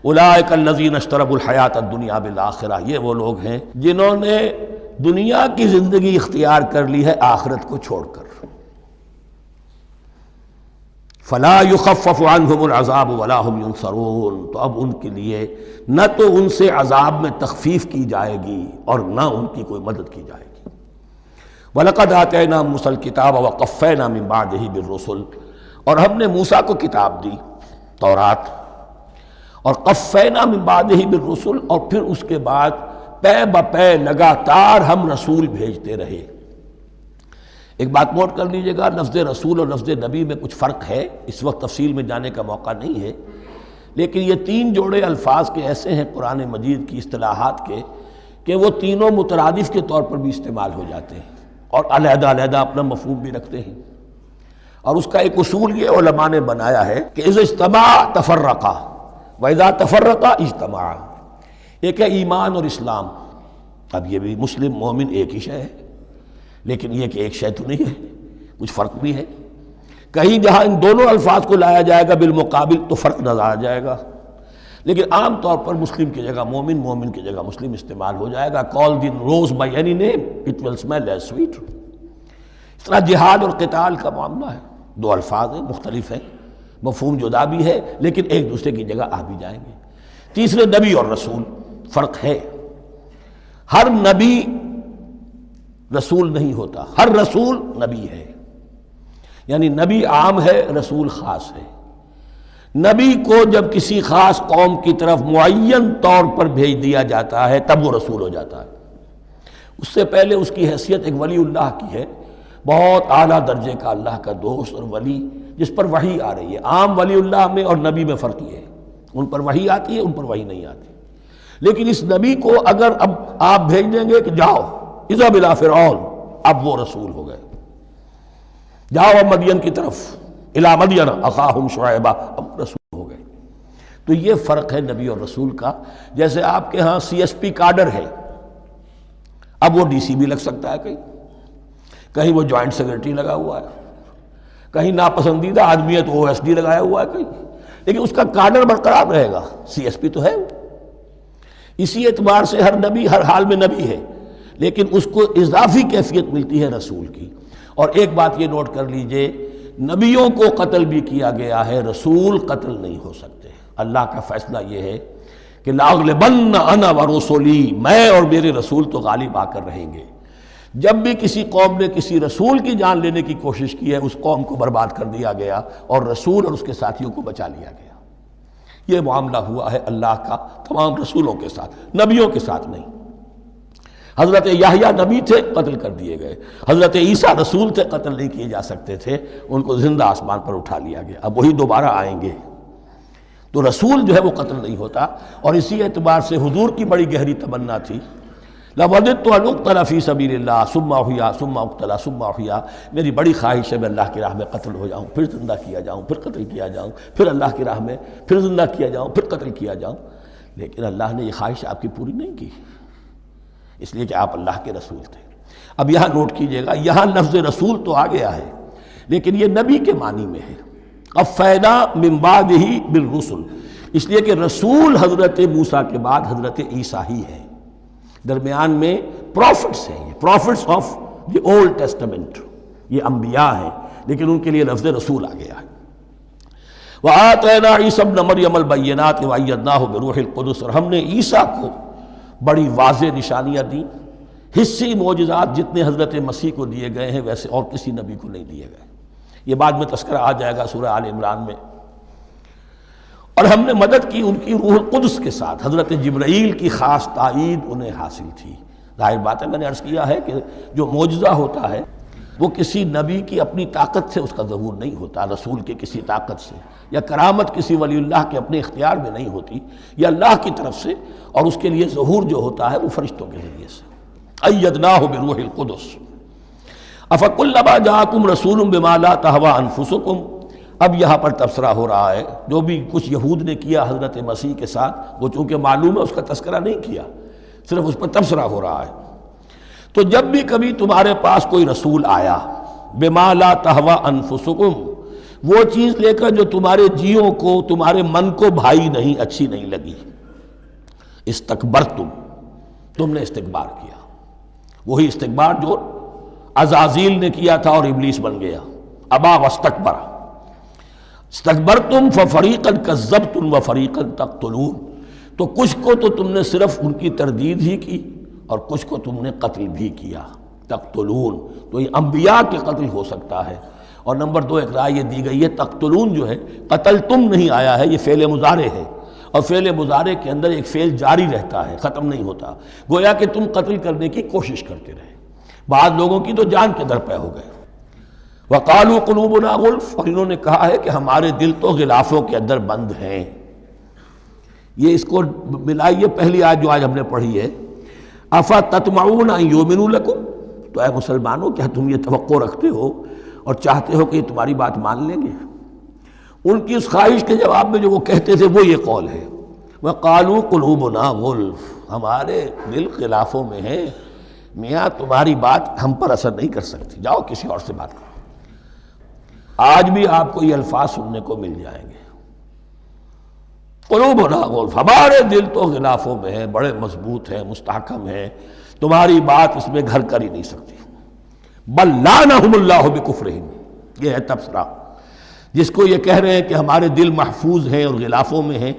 أُولَٰئِكَ الَّذِينَ اشْتَرَوُا الْحَيَاةَ الدُّنْيَا بِالْآخِرَةِ، یہ وہ لوگ ہیں جنہوں نے دنیا کی زندگی اختیار کر لی ہے آخرت کو چھوڑ کر۔ فَلَا يُخَفَّفُ عَنْهُمُ الْعَذَابُ وَلَا هُمْ يُنصَرُونَ، تو اب ان کے لیے نہ تو ان سے عذاب میں تخفیف کی جائے گی اور نہ ان کی کوئی مدد کی جائے گی۔ وَلَقَدْ آتَيْنَا مُوسَى الْكِتَابَ وَقَفَّيْنَا مِن بَعْدِهِ بِالرُّسُلِ، اور ہم نے موسیٰ کو کتاب دی تورات، اور قفینا من بعدہ بالرسل، اور پھر اس کے بعد پے بپے لگاتار ہم رسول بھیجتے رہے۔ ایک بات نوٹ کر لیجئے گا، لفظ رسول اور لفظ نبی میں کچھ فرق ہے، اس وقت تفصیل میں جانے کا موقع نہیں ہے، لیکن یہ تین جوڑے الفاظ کے ایسے ہیں قرآن مجید کی اصطلاحات کے کہ وہ تینوں مترادف کے طور پر بھی استعمال ہو جاتے ہیں اور علیحدہ علیحدہ اپنا مفہوم بھی رکھتے ہیں۔ اور اس کا ایک اصول یہ علماء نے بنایا ہے کہ اذا اجتمع تفرقا واذا تفرقا اجتمع۔ ایک ہے ایمان اور اسلام، اب یہ بھی مسلم مومن ایک ہی شے ہے، لیکن یہ کہ ایک شے تو نہیں ہے، کچھ فرق بھی ہے۔ کہیں جہاں ان دونوں الفاظ کو لایا جائے گا بالمقابل تو فرق نظر آ جائے گا، لیکن عام طور پر مسلم کی جگہ مومن، مومن کی جگہ مسلم استعمال ہو جائے گا۔ call the rose by any name it will smell as sweet۔ اس طرح جہاد اور قتال کا معاملہ ہے، دو الفاظ ہیں، مختلف ہیں، مفہوم جدا بھی ہے لیکن ایک دوسرے کی جگہ آ بھی جائیں گے۔ تیسرے نبی اور رسول، فرق ہے، ہر نبی رسول نہیں ہوتا، ہر رسول نبی ہے، یعنی نبی عام ہے، رسول خاص ہے۔ نبی کو جب کسی خاص قوم کی طرف معین طور پر بھیج دیا جاتا ہے تب وہ رسول ہو جاتا ہے، اس سے پہلے اس کی حیثیت ایک ولی اللہ کی ہے، بہت اعلیٰ درجے کا اللہ کا دوست اور ولی جس پر وحی آ رہی ہے۔ عام ولی اللہ میں اور نبی میں فرق یہ ہے، ان پر وحی آتی ہے، ان پر وحی نہیں آتی۔ لیکن اس نبی کو اگر اب آپ بھیج دیں گے کہ جاؤ اذهب الى فرعون، اب وہ رسول ہو گئے، جاؤ اب مدین کی طرف، الى مدین اخاہم شعیبا، اب رسول ہو گئے۔ تو یہ فرق ہے نبی اور رسول کا۔ جیسے آپ کے ہاں سی ایس پی کارڈر ہے، اب وہ ڈی سی بھی لگ سکتا ہے، کہیں وہ جوائنٹ سیکرٹری لگا ہوا ہے، کہیں ناپسندیدہ آدمی ہے تو او ایس ڈی لگایا ہوا ہے کہیں، لیکن اس کا کارڈر برقرار رہے گا، سی ایس پی تو ہے وہ۔ اسی اعتبار سے ہر نبی ہر حال میں نبی ہے، لیکن اس کو اضافی کیفیت ملتی ہے رسول کی۔ اور ایک بات یہ نوٹ کر لیجئے، نبیوں کو قتل بھی کیا گیا ہے، رسول قتل نہیں ہو سکتے۔ اللہ کا فیصلہ یہ ہے کہ لاغلبن انا ورسلی، میں اور میرے رسول تو غالب آ کر رہیں گے۔ جب بھی کسی قوم نے کسی رسول کی جان لینے کی کوشش کی ہے، اس قوم کو برباد کر دیا گیا اور رسول اور اس کے ساتھیوں کو بچا لیا گیا۔ یہ معاملہ ہوا ہے اللہ کا تمام رسولوں کے ساتھ، نبیوں کے ساتھ نہیں۔ حضرت یحییٰ نبی تھے، قتل کر دیے گئے۔ حضرت عیسیٰ رسول تھے، قتل نہیں کیے جا سکتے تھے، ان کو زندہ آسمان پر اٹھا لیا گیا۔ اب وہی دوبارہ آئیں گے۔ تو رسول جو ہے وہ قتل نہیں ہوتا، اور اسی اعتبار سے حضور کی بڑی گہری تمنا تھی، لَوَدِدتُّ أَنْ أُقْتَلَ فِي سَبِيلِ اللَّهِ ثُمَّ أُحْيَا ثُمَّ أُقْتَلَ ثُمَّ أُحْيَا، میری بڑی خواہش ہے میں اللہ کی راہ میں قتل ہو جاؤں، پھر زندہ کیا جاؤں، پھر قتل کیا جاؤں، پھر اللہ کی راہ میں پھر زندہ کیا جاؤں، پھر قتل کیا جاؤں۔ لیکن اللہ نے یہ خواہش آپ کی پوری نہیں کی، اس لیے کہ آپ اللہ کے رسول تھے۔ اب یہاں نوٹ کیجئے گا، یہاں لفظ رسول تو آ گیا ہے لیکن یہ نبی کے معنی میں ہے۔ قَفَّيْنَا مِن بَعْدِهِ بِالرُّسُلِ، اس لیے کہ رسول حضرت موسیٰ کے بعد حضرت عیسیٰ ہی ہے، درمیان میں پروفٹس ہیں، یہ prophets of the Old Testament, یہ انبیاء ہیں، لیکن ان کے لیے لفظ رسول آ گیا ہے۔ وَآتَيْنَا عِيسَى ابْنَ مَرْيَمَ الْبَيِّنَاتِ وَأَيَّدْنَاهُ بِرُوحِ الْقُدُسِ، اور ہم نے عیسیٰ کو بڑی واضح نشانیاں دیں، حصی معجزات جتنے حضرت مسیح کو دیے گئے ہیں ویسے اور کسی نبی کو نہیں دیے گئے، یہ بعد میں تذکرہ آ جائے گا سورہ آل عمران میں۔ اور ہم نے مدد کی ان کی روح القدس کے ساتھ، حضرت جبرائیل کی خاص تائید انہیں حاصل تھی۔ ظاہر بات ہے، میں نے عرض کیا ہے کہ جو معجزہ ہوتا ہے وہ کسی نبی کی اپنی طاقت سے اس کا ظہور نہیں ہوتا، رسول کی کسی طاقت سے، یا کرامت کسی ولی اللہ کے اپنے اختیار میں نہیں ہوتی، یا اللہ کی طرف سے، اور اس کے لیے ظہور جو ہوتا ہے وہ فرشتوں کے ذریعے سے۔ أَيَّدْنَاهُ بِرُوحِ الْقُدُسِ أَفَكُلَّمَا جَاءَكُمْ رَسُولٌ بِمَا لَا تَهْوَىٰ أَنفُسُكُمْ، اب یہاں پر تبصرہ ہو رہا ہے، جو بھی کچھ یہود نے کیا حضرت مسیح کے ساتھ، وہ چونکہ معلوم ہے اس کا تذکرہ نہیں کیا، صرف اس پر تبصرہ ہو رہا ہے۔ تو جب بھی کبھی تمہارے پاس کوئی رسول آیا، بِمَا لَا تَهْوَىٰ أَنفُسُكُمْ، وہ چیز لے کر جو تمہارے جیوں کو، تمہارے من کو بھائی نہیں، اچھی نہیں لگی، استکبرتم، تم نے استکبار کیا، وہی استکبار جو عزازیل نے کیا تھا اور ابلیس بن گیا، ابا واستکبر۔ استکبرتم ففریقا کذبتم وفریقا تقتلون، تو کچھ کو تو تم نے صرف ان کی تردید ہی کی اور کچھ کو تم نے قتل بھی کیا، تقتلون، تو یہ انبیاء کے قتل ہو سکتا ہے۔ اور نمبر دو ایک رائے یہ دی گئی ہے، تقتلون جو ہے قتل تم نہیں آیا ہے، یہ فعل مضارع ہے، اور فعل مضارع کے اندر ایک فعل جاری رہتا ہے، ختم نہیں ہوتا، گویا کہ تم قتل کرنے کی کوشش کرتے رہے۔ بعض لوگوں کی تو جان کے درپے ہو گئے۔ وَقَالُوا قُلُوبُنَا غُلْفٌ، اور انہوں نے کہا ہے کہ ہمارے دل تو غلافوں کے اندر بند ہیں۔ یہ اس کو ملائیے پہلی آیت جو آج ہم نے پڑھی ہے، أَفَتَطْمَعُونَ أَن يُؤْمِنُوا لَكُمْ، تو اے مسلمانوں کیا تم یہ توقع رکھتے ہو اور چاہتے ہو کہ یہ تمہاری بات مان لیں گے؟ ان کی اس خواہش کے جواب میں جو وہ کہتے تھے وہ یہ قول ہے، وَقَالُوا قُلُوبُنَا غُلْفٌ، ہمارے دل غلافوں میں ہیں، میاں تمہاری بات ہم پر اثر نہیں کر سکتی، جاؤ کسی اور سے بات کرو۔ آج بھی آپ کو یہ الفاظ سننے کو مل جائیں گے، قلوبنا غلف، ہمارے دل تو غلافوں میں ہیں، بڑے مضبوط ہیں، مستحکم ہیں، تمہاری بات اس میں گھر کر ہی نہیں سکتی۔ بل لعنہم اللہ بکفرہم، یہ ہے تبصرہ۔ جس کو یہ کہہ رہے ہیں کہ ہمارے دل محفوظ ہیں اور غلافوں میں ہیں،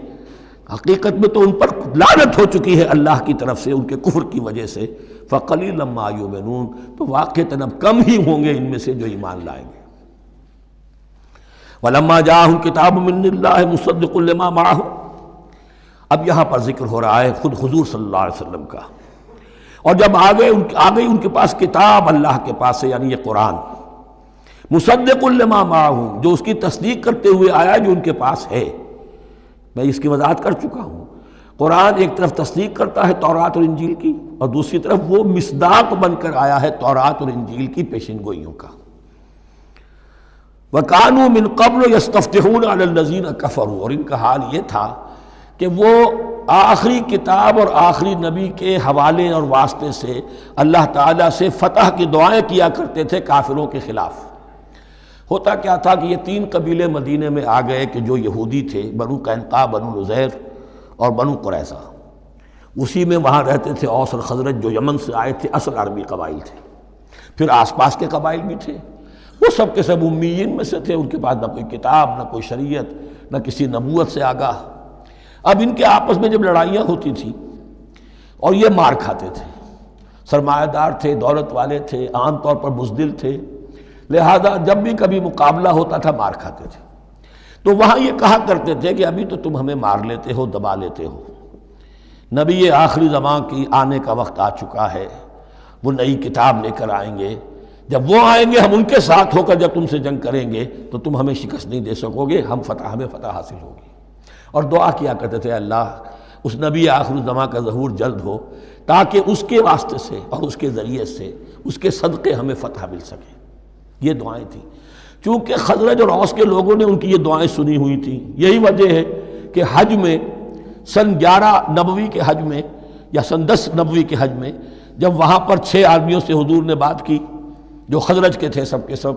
حقیقت میں تو ان پر لعنت ہو چکی ہے اللہ کی طرف سے ان کے کفر کی وجہ سے۔ فقلیلا ما یؤمنون، تو واقعتاً اب کم ہی ہوں گے ان میں سے جو ایمان لائیں گے۔ ولما جاءہم کتاب من اللہ مصدق لما معہم، اب یہاں پر ذکر ہو رہا ہے خود حضور صلی اللہ علیہ وسلم کا، اور جب آ گئی ان کے پاس کتاب اللہ کے پاس سے، یعنی یہ قرآن، مصدق لما معہم، جو اس کی تصدیق کرتے ہوئے آیا جو ان کے پاس ہے۔ میں اس کی وضاحت کر چکا ہوں، قرآن ایک طرف تصدیق کرتا ہے تورات اور انجیل کی، اور دوسری طرف وہ مصداق بن کر آیا ہے تورات اور انجیل کی پیشن گوئیوں کا۔ وَكَانُوا مِن قَبْلُ يَسْتَفْتِحُونَ عَلَى الَّذِينَ كَفَرُوا، اور ان کا حال یہ تھا کہ وہ آخری کتاب اور آخری نبی کے حوالے اور واسطے سے اللہ تعالیٰ سے فتح کی دعائیں کیا کرتے تھے کافروں کے خلاف۔ ہوتا کیا تھا کہ یہ تین قبیلے مدینے میں آ گئے کہ جو یہودی تھے، بنو قینقاع، بنو نذیر اور بنو قریظہ، اسی میں وہاں رہتے تھے اوس اور خزرج جو یمن سے آئے تھے، اصل عربی قبائل تھے، پھر آس پاس کے قبائل بھی تھے، وہ سب کے سب امیین میں سے تھے، ان کے پاس نہ کوئی کتاب، نہ کوئی شریعت، نہ کسی نبوت سے آگاہ۔ اب ان کے آپس میں جب لڑائیاں ہوتی تھیں اور یہ مار کھاتے تھے، سرمایہ دار تھے، دولت والے تھے، عام طور پر بزدل تھے، لہذا جب بھی کبھی مقابلہ ہوتا تھا مار کھاتے تھے۔ تو وہاں یہ کہا کرتے تھے کہ ابھی تو تم ہمیں مار لیتے ہو، دبا لیتے ہو، نبی آخری زمان کی آنے کا وقت آ چکا ہے، وہ نئی کتاب لے کر آئیں گے، جب وہ آئیں گے ہم ان کے ساتھ ہو کر جب تم سے جنگ کریں گے تو تم ہمیں شکست نہیں دے سکو گے، ہمیں فتح حاصل ہوگی۔ اور دعا کیا کرتے تھے اللہ اس نبی آخر الزماں کا ظہور جلد ہو تاکہ اس کے واسطے سے اور اس کے ذریعے سے اس کے صدقے ہمیں فتح مل سکے۔ یہ دعائیں تھیں۔ چونکہ خزرج اور اوس کے لوگوں نے ان کی یہ دعائیں سنی ہوئی تھیں، یہی وجہ ہے کہ حج میں سن 11 نبوی کے حج میں یا سن 10 نبوی کے حج میں جب وہاں پر 6 آدمیوں سے حضور نے بات کی جو خزرج کے تھے سب کے سب،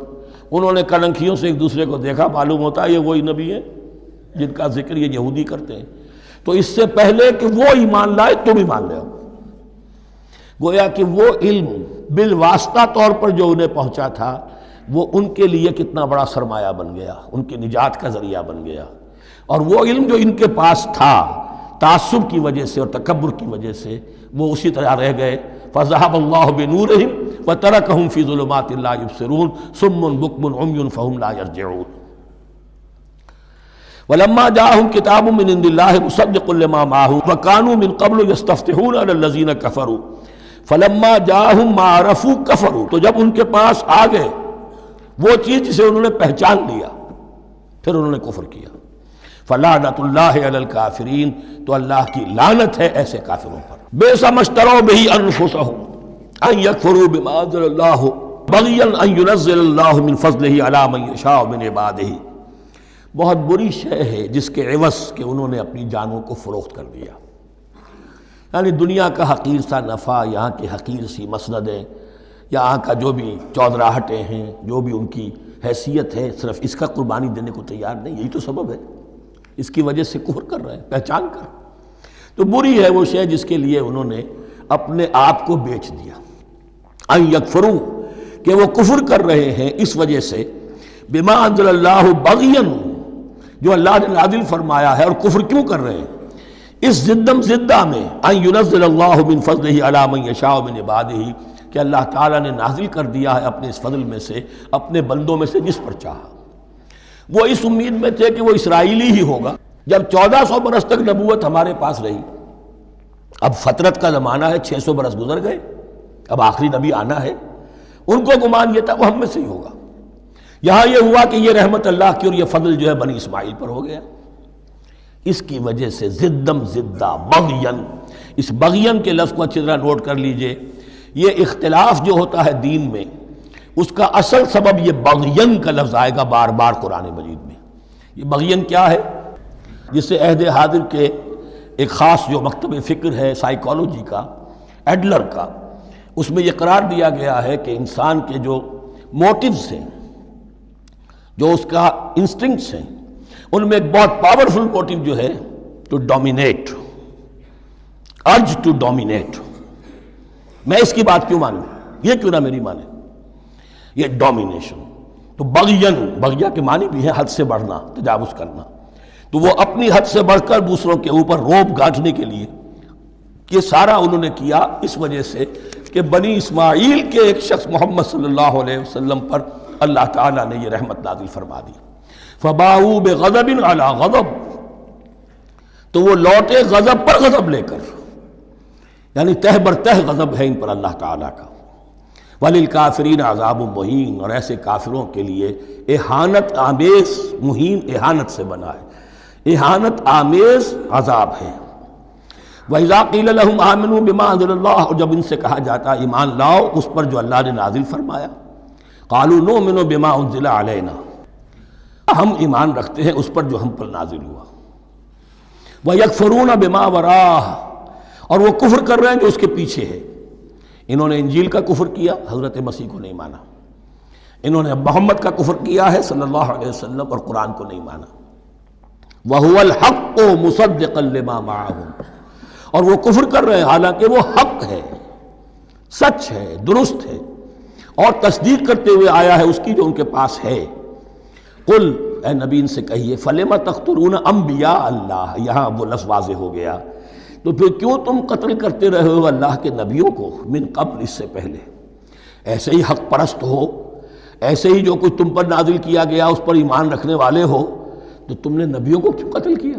انہوں نے کلنکھیوں سے ایک دوسرے کو دیکھا، معلوم ہوتا ہے یہ وہی نبی ہیں جن کا ذکر یہ یہودی کرتے ہیں، تو اس سے پہلے کہ وہ ایمان لائے تم ایمان لے آؤ۔ گویا کہ وہ علم بالواسطہ طور پر جو انہیں پہنچا تھا وہ ان کے لیے کتنا بڑا سرمایہ بن گیا، ان کی نجات کا ذریعہ بن گیا، اور وہ علم جو ان کے پاس تھا تعصب کی وجہ سے اور تکبر کی وجہ سے وہ اسی طرح رہ گئے۔ فَذَهَبَ اللَّهُ بِنُورِهِمْ وَتَرَكَهُمْ فِي ظُلُمَاتٍ لَا يُبْصِرُونَ صُمٌّ بُكْمٌ عُمْيٌ فَهُمْ لَا يَرْجِعُونَ۔ وَلَمَّا جَاءَهُمْ كِتَابٌ مِّنْ عِندِ اللَّهِ مُصَدِّقٌ لِّمَا مَعَهُمْ وَكَانُوا مِن قَبْلُ يَسْتَفْتِحُونَ عَلَى الَّذِينَ كَفَرُوا فَلَمَّا جَاءَهُم مَّا عَرَفُوا كَفَرُوا، تو جب ان کے پاس آ گئے وہ چیز جسے انہوں نے پہچان لیا پھر انہوں نے کفر کیا۔ فَلَعْنَةُ اللَّهِ عَلَى الْكَافِرِينَ، تو اللہ کی لعنت ہے ایسے کافروں پر۔ بِئْسَ مَا اشْتَرَوْا بِهِ أَنفُسَهُمْ أَن يَكْفُرُوا بِمَا أَنزَلَ اللَّهُ بَغْيًا أَن يُنَزِّلَ اللَّهُ مِن فَضْلِهِ عَلَى مَن يَشَاءُ مِنْ عِبَادِهِ، بہت بری شے ہے جس کے عوض کہ انہوں نے اپنی جانوں کو فروخت کر دیا، یعنی دنیا کا حقیر سا نفع، یہاں کی حقیر سی مسندیں، یہاں کا جو بھی چودراہٹیں ہیں، جو بھی ان کی حیثیت ہے، صرف اس کا قربانی دینے کو تیار نہیں، یہی تو سبب ہے، اس کی وجہ سے کفر کر رہے ہیں پہچان کر۔ تو بری ہے وہ شے جس کے لیے انہوں نے اپنے آپ کو بیچ دیا۔ ان یکفروا، کہ وہ کفر کر رہے ہیں اس وجہ سے، بما انزل اللہ بغیا، جو اللہ نے نازل فرمایا ہے، اور کفر کیوں کر رہے ہیں اس زدم زدہ میں، ان ینزل اللہ من فضلہ علی من یشاء من عبادہ، کہ اللہ تعالیٰ نے نازل کر دیا ہے اپنے اس فضل میں سے اپنے بندوں میں سے جس پر چاہا۔ وہ اس امید میں تھے کہ وہ اسرائیلی ہی ہوگا۔ جب 1400 برس تک نبوت ہمارے پاس رہی، اب فترت کا زمانہ ہے، 600 برس گزر گئے، اب آخری نبی آنا ہے، ان کو گمان یہ تھا وہ ہم میں سے ہی ہوگا۔ یہاں یہ ہوا کہ یہ رحمت اللہ کی اور یہ فضل جو ہے بنی اسماعیل پر ہو گیا۔ اس کی وجہ سے زدم زدہ بغین، اس بغین کے لفظ کو اچھی طرح نوٹ کر لیجئے، یہ اختلاف جو ہوتا ہے دین میں اس کا اصل سبب یہ بغین کا لفظ آئے گا بار بار قرآن مجید میں۔ یہ بغین کیا ہے؟ جس سے عہد حاضر کے ایک خاص جو مکتب فکر ہے سائیکالوجی کا، ایڈلر کا، اس میں یہ قرار دیا گیا ہے کہ انسان کے جو موٹیوز ہیں، جو اس کا انسٹنکٹس ہیں، ان میں ایک بہت پاورفل موٹیو جو ہے to dominate, urge to dominate. میں اس کی بات کیوں مانوں، یہ کیوں نہ میری مانے، یہ ڈومینیشن۔ تو بغین، بغیہ کے معنی بھی ہے حد سے بڑھنا، تجاوز کرنا، تو وہ اپنی حد سے بڑھ کر دوسروں کے اوپر روب گاٹھنے کے لیے یہ سارا انہوں نے کیا، اس وجہ سے کہ بنی اسماعیل کے ایک شخص محمد صلی اللہ علیہ وسلم پر اللہ تعالیٰ نے یہ رحمت نازل فرما دی۔ فَبَاءُوا بِغَضَبٍ عَلَىٰ غَضَبٍ، تو وہ لوٹے غضب پر غضب لے کر، یعنی تہ بر تہ غضب ہے ان پر اللہ تعالیٰ کا۔ وَلِلْكَافِرِينَ عَذَابٌ مُّهِينٌ، اور ایسے کافروں کے لیے اہانت آمیز، مہین اہانت سے بنا ہے، اہانت آمیز عذاب ہے۔ وَإِذَا قِيلَ لَهُمْ آمِنُوا بِمَا أَنزَلَ اللَّهُ، اور جب ان سے کہا جاتا ایمان لاؤ اس پر جو اللہ نے نازل فرمایا، قَالُوا نُؤْمِنُ بِمَا أُنزِلَ عَلَيْنَا، ہم ایمان رکھتے ہیں اس پر جو ہم پر نازل ہوا۔ وَيَكْفُرُونَ بِمَا وَرَاهُ، اور وہ کفر کر رہے ہیں جو اس کے پیچھے ہے۔ انہوں نے انجیل کا کفر کیا، حضرت مسیح کو نہیں مانا، انہوں نے محمد کا کفر کیا ہے صلی اللہ علیہ وسلم، اور قرآن کو نہیں مانا۔ وَهُوَ الْحَقُّ مُصَدِّقًا لِمَا مَعَهُمْ، اور وہ کفر کر رہے ہیں حالانکہ وہ حق ہے، سچ ہے، درست ہے، اور تصدیق کرتے ہوئے آیا ہے اس کی جو ان کے پاس ہے۔ قل، اے نبی ان سے کہیے، فَلِمَ تَقْتُلُونَ أَنبِيَاءَ اللَّهِ، یہاں وہ لفظ واضح ہو گیا، تو پھر کیوں تم قتل کرتے رہے ہو اللہ کے نبیوں کو، من قبل، اس سے پہلے۔ ایسے ہی حق پرست ہو، ایسے ہی جو کچھ تم پر نازل کیا گیا اس پر ایمان رکھنے والے ہو، تو تم نے نبیوں کو کیوں قتل کیا؟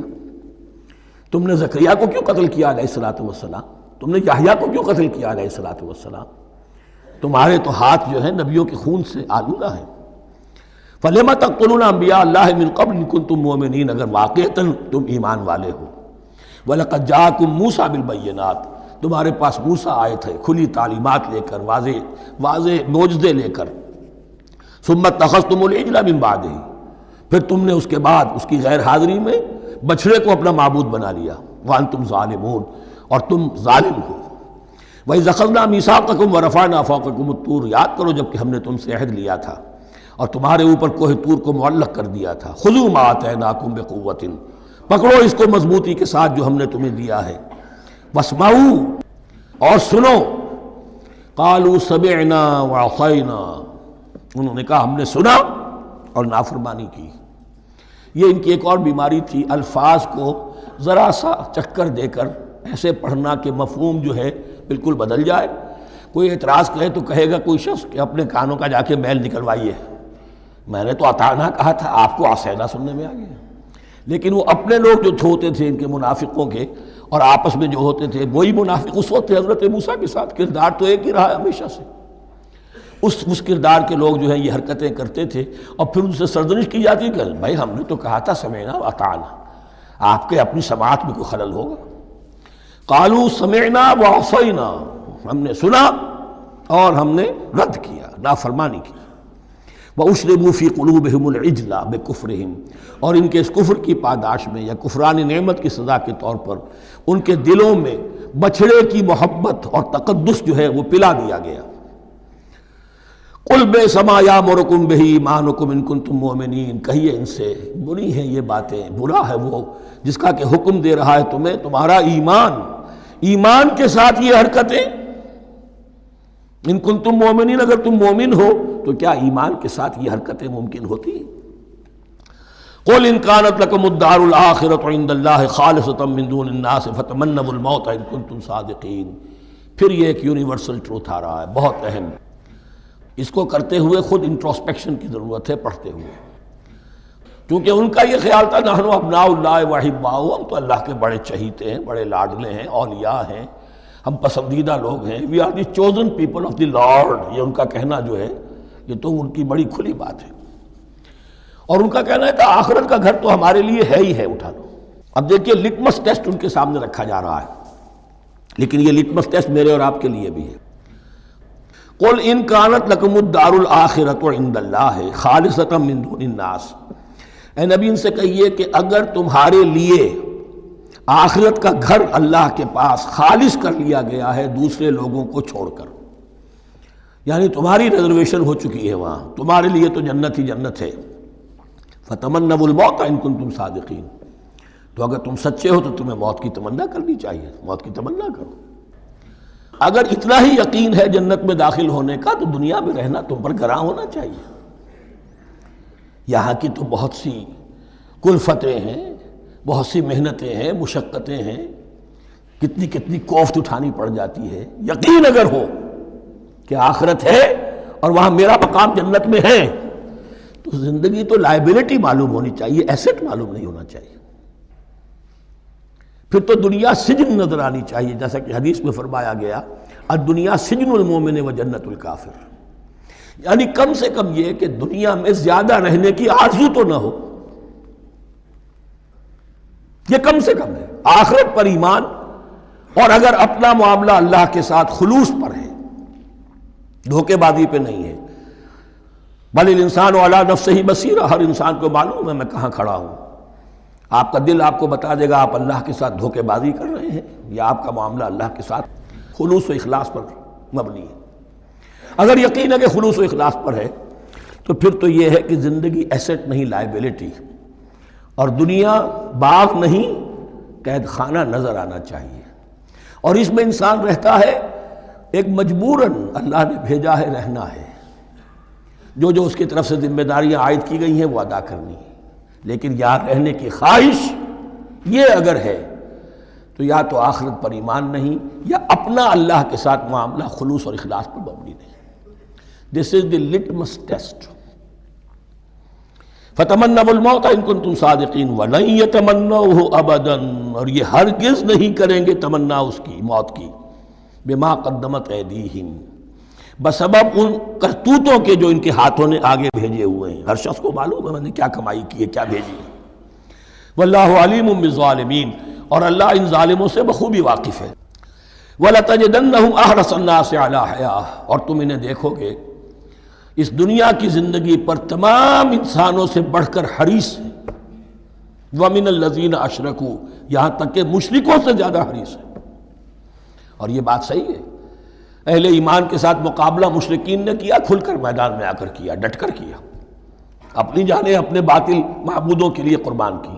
تم نے زکریا کو کیوں قتل کیا علیہ الصلوۃ والسلام؟ تم نے یحییٰ کو کیوں قتل کیا علیہ الصلوۃ والسلام؟ تمہارے تو ہاتھ جو ہیں نبیوں کے خون سے آلودہ ہیں۔ فَلِمَ تَقْتُلُونَ أَنْبِيَاءَ اللَّهِ مِنْ قَبْلِ إِن كُنتُم مُؤْمِنِينَ، اگر واقعتاً تم ایمان والے ہو. وَلَقَدْ جَاءَكُم مُوسَىٰ بِالْبَيِّنَاتِ، تمہارے پاس موسیٰ آئے تھے کھلی تعلیمات لے کر، واضح معجزے لے کر. ثُمَّ اتَّخَذْتُمُ الْعِجْلَ مِن بَعْدِهِ، پھر تم نے اس کے بعد اس کی غیر حاضری میں بچھڑے کو اپنا معبود بنا لیا. وَأَنْتُمْ ظَالِمُونَ، اور تم ظالم ہو. وَإِذْ أَخَذْنَا مِيثَاقَكُمْ وَرَفَعْنَا فَوْقَكُمُ الطُّورَ، یاد کرو جب کہ ہم نے تم سے عہد لیا تھا اور تمہارے اوپر کوہ طور کو معلق کر دیا تھا. خُذُوا مَا آتَيْنَاكُمْ بِقُوَّةٍ، پکڑو اس کو مضبوطی کے ساتھ جو ہم نے تمہیں دیا ہے. وَاسْمَعُوا، اور سنو. قَالُوا سَمِعْنَا وَعَصَيْنَا، انہوں نے کہا ہم نے سنا اور نافرمانی کی. یہ ان کی ایک اور بیماری تھی، الفاظ کو ذرا سا چکر دے کر ایسے پڑھنا کہ مفہوم جو ہے بالکل بدل جائے. کوئی اعتراض کہے تو کہے گا کوئی شخص کہ اپنے کانوں کا جا کے میل نکلوائیے، میں نے تو اطعنا کہا تھا، آپ کو عصینا سننے میں آ گیا. لیکن وہ اپنے لوگ جو ہوتے تھے ان کے منافقوں کے، اور آپس میں جو ہوتے تھے وہی منافق اس وقت حضرت موسیٰ کے ساتھ کردار تو ایک ہی رہا ہے ہمیشہ سے. اس کردار کے لوگ جو ہیں یہ حرکتیں کرتے تھے، اور پھر ان سے سرزنش کی جاتی کہ بھائی ہم نے تو کہا تھا سمعنا واطعنا، آپ کے اپنی سماعت میں کوئی خلل ہوگا. قالوا سمعنا وعصینا، ہم نے سنا اور ہم نے رد کیا، نافرمانی کی. وَأُشْرِبُوا فِي قُلُوبِهِمُ الْعِجْلَ بِكُفْرِهِمْ، اور ان کے اس کفر کی پاداش میں یا کفران نعمت کی سزا کے طور پر ان کے دلوں میں بچھڑے کی محبت اور تقدس جو ہے وہ پلا دیا گیا. قُلْ بِئْسَ مَا يَأْمُرُكُمْ بِهِ إِيمَانُكُمْ إِن كُنتُم مُؤْمِنِينَ، کہیے ان سے بری ہیں یہ باتیں، برا ہے وہ جس کا کہ حکم دے رہا ہے تمہیں تمہارا ایمان کے ساتھ یہ حرکتیں. ان کنتم مومنین، اگر تم مومن ہو تو کیا ایمان کے ساتھ یہ حرکتیں ممکن ہوتی ہیں؟ قل ان كانت لكم الدار الآخرة عند الله خالصة من دون الناس فتمنوا الموت ان كنتم صادقین. پھر یہ ایک یونیورسل ٹروتھ آ رہا ہے بہت اہم، اس کو کرتے ہوئے خود انٹروسپیکشن کی ضرورت ہے پڑھتے ہوئے، کیونکہ ان کا یہ خیال تھا نحن ابناء اللہ واحباؤہ، ہم تو اللہ کے بڑے چہیتے ہیں، بڑے لاڈلے ہیں، اولیاء ہیں، ہم پسندیدہ لوگ ہیں. We are the chosen people of the Lord, یہ ان کا کہنا جو ہے یہ تو ان کی بڑی کھلی بات ہے. اور ان کا کہنا ہے کہ آخرت کا گھر تو ہمارے لیے ہے ہی ہے، اٹھا لو. اب دیکھیے لٹمس ٹیسٹ ان کے سامنے رکھا جا رہا ہے، لیکن یہ لٹمس ٹیسٹ میرے اور آپ کے لیے بھی ہے. قل ان كانت لكم الدار الآخرة عند الله خالصة من دون الناس، اے نبی ان سے کہیے کہ اگر تمہارے لیے آخرت کا گھر اللہ کے پاس خالص کر لیا گیا ہے دوسرے لوگوں کو چھوڑ کر، یعنی تمہاری ریزرویشن ہو چکی ہے وہاں، تمہارے لیے تو جنت ہی جنت ہے. فتمنوا الموت ان کنتم صادقین، تو اگر تم سچے ہو تو تمہیں موت کی تمنا کرنی چاہیے، موت کی تمنا کرو. اگر اتنا ہی یقین ہے جنت میں داخل ہونے کا تو دنیا میں رہنا تم پر گراں ہونا چاہیے. یہاں کی تو بہت سی کلفتیں ہیں، بہت سی محنتیں ہیں، مشقتیں ہیں، کتنی کوفت اٹھانی پڑ جاتی ہے. یقین اگر ہو کہ آخرت ہے اور وہاں میرا مقام جنت میں ہے تو زندگی تو لائبلٹی معلوم ہونی چاہیے، ایسٹ معلوم نہیں ہونا چاہیے. پھر تو دنیا سجن نظر آنی چاہیے، جیسا کہ حدیث میں فرمایا گیا الدنیا سجن المومن و جنت الکافر، یعنی کم سے کم یہ کہ دنیا میں زیادہ رہنے کی آرزو تو نہ ہو، یہ کم سے کم ہے. آخرت پر ایمان، اور اگر اپنا معاملہ اللہ کے ساتھ خلوص پر ہے، دھوکے بازی پہ نہیں ہے. بل الانسان علی نفسہ بصیرہ، ہر انسان کو معلوم ہے میں کہاں کھڑا ہوں. آپ کا دل آپ کو بتا دے گا آپ اللہ کے ساتھ دھوکے بازی کر رہے ہیں یا آپ کا معاملہ اللہ کے ساتھ خلوص و اخلاص پر مبنی ہے. اگر یقین ہے کہ خلوص و اخلاص پر ہے تو پھر تو یہ ہے کہ زندگی ایسٹ نہیں لائبلٹی، اور دنیا باغ نہیں قید خانہ نظر آنا چاہیے. اور اس میں انسان رہتا ہے ایک مجبوراً، اللہ نے بھیجا ہے رہنا ہے، جو اس کی طرف سے ذمہ داریاں عائد کی گئی ہیں وہ ادا کرنی ہے. لیکن یہاں رہنے کی خواہش یہ اگر ہے تو یا تو آخرت پر ایمان نہیں یا اپنا اللہ کے ساتھ معاملہ خلوص اور اخلاص پر مبنی نہیں. دس از دی لٹمس ٹیسٹ. فتمنوا الموت ان کنتم صادقین ولن یتمنوہ ابدا، اور یہ ہرگز نہیں کریں گے تمنا اس کی، موت کی، بما قدمت ایدیہم، بسبب ان کرتوتوں کے جو ان کے ہاتھوں نے آگے بھیجے ہوئے ہیں۔ ہر شخص کو معلوم ہے میں نے کیا کمائی کی ہے، کیا بھیجی ہے۔ واللہ علیم بالظالمین، اور اللہ ان ظالموں سے بخوبی واقف ہے۔ وَلَتَجِدَنَّهُمْ أَحْرَصَ النَّاسِ عَلَىٰ حَيَاةٍ، اور تم انہیں دیکھو گے اس دنیا کی زندگی پر تمام انسانوں سے بڑھ کر حریص ہیں۔ وَمِنَ الَّذِينَ أَشْرَكُوا، یہاں تک کہ مشرکوں سے زیادہ حریص ہے۔ اور یہ بات صحیح ہے، اہل ایمان کے ساتھ مقابلہ مشرکین نے کیا، کھل کر میدان میں آ کر کیا، ڈٹ کر کیا، اپنی جانیں اپنے باطل معبودوں کے لیے قربان کی۔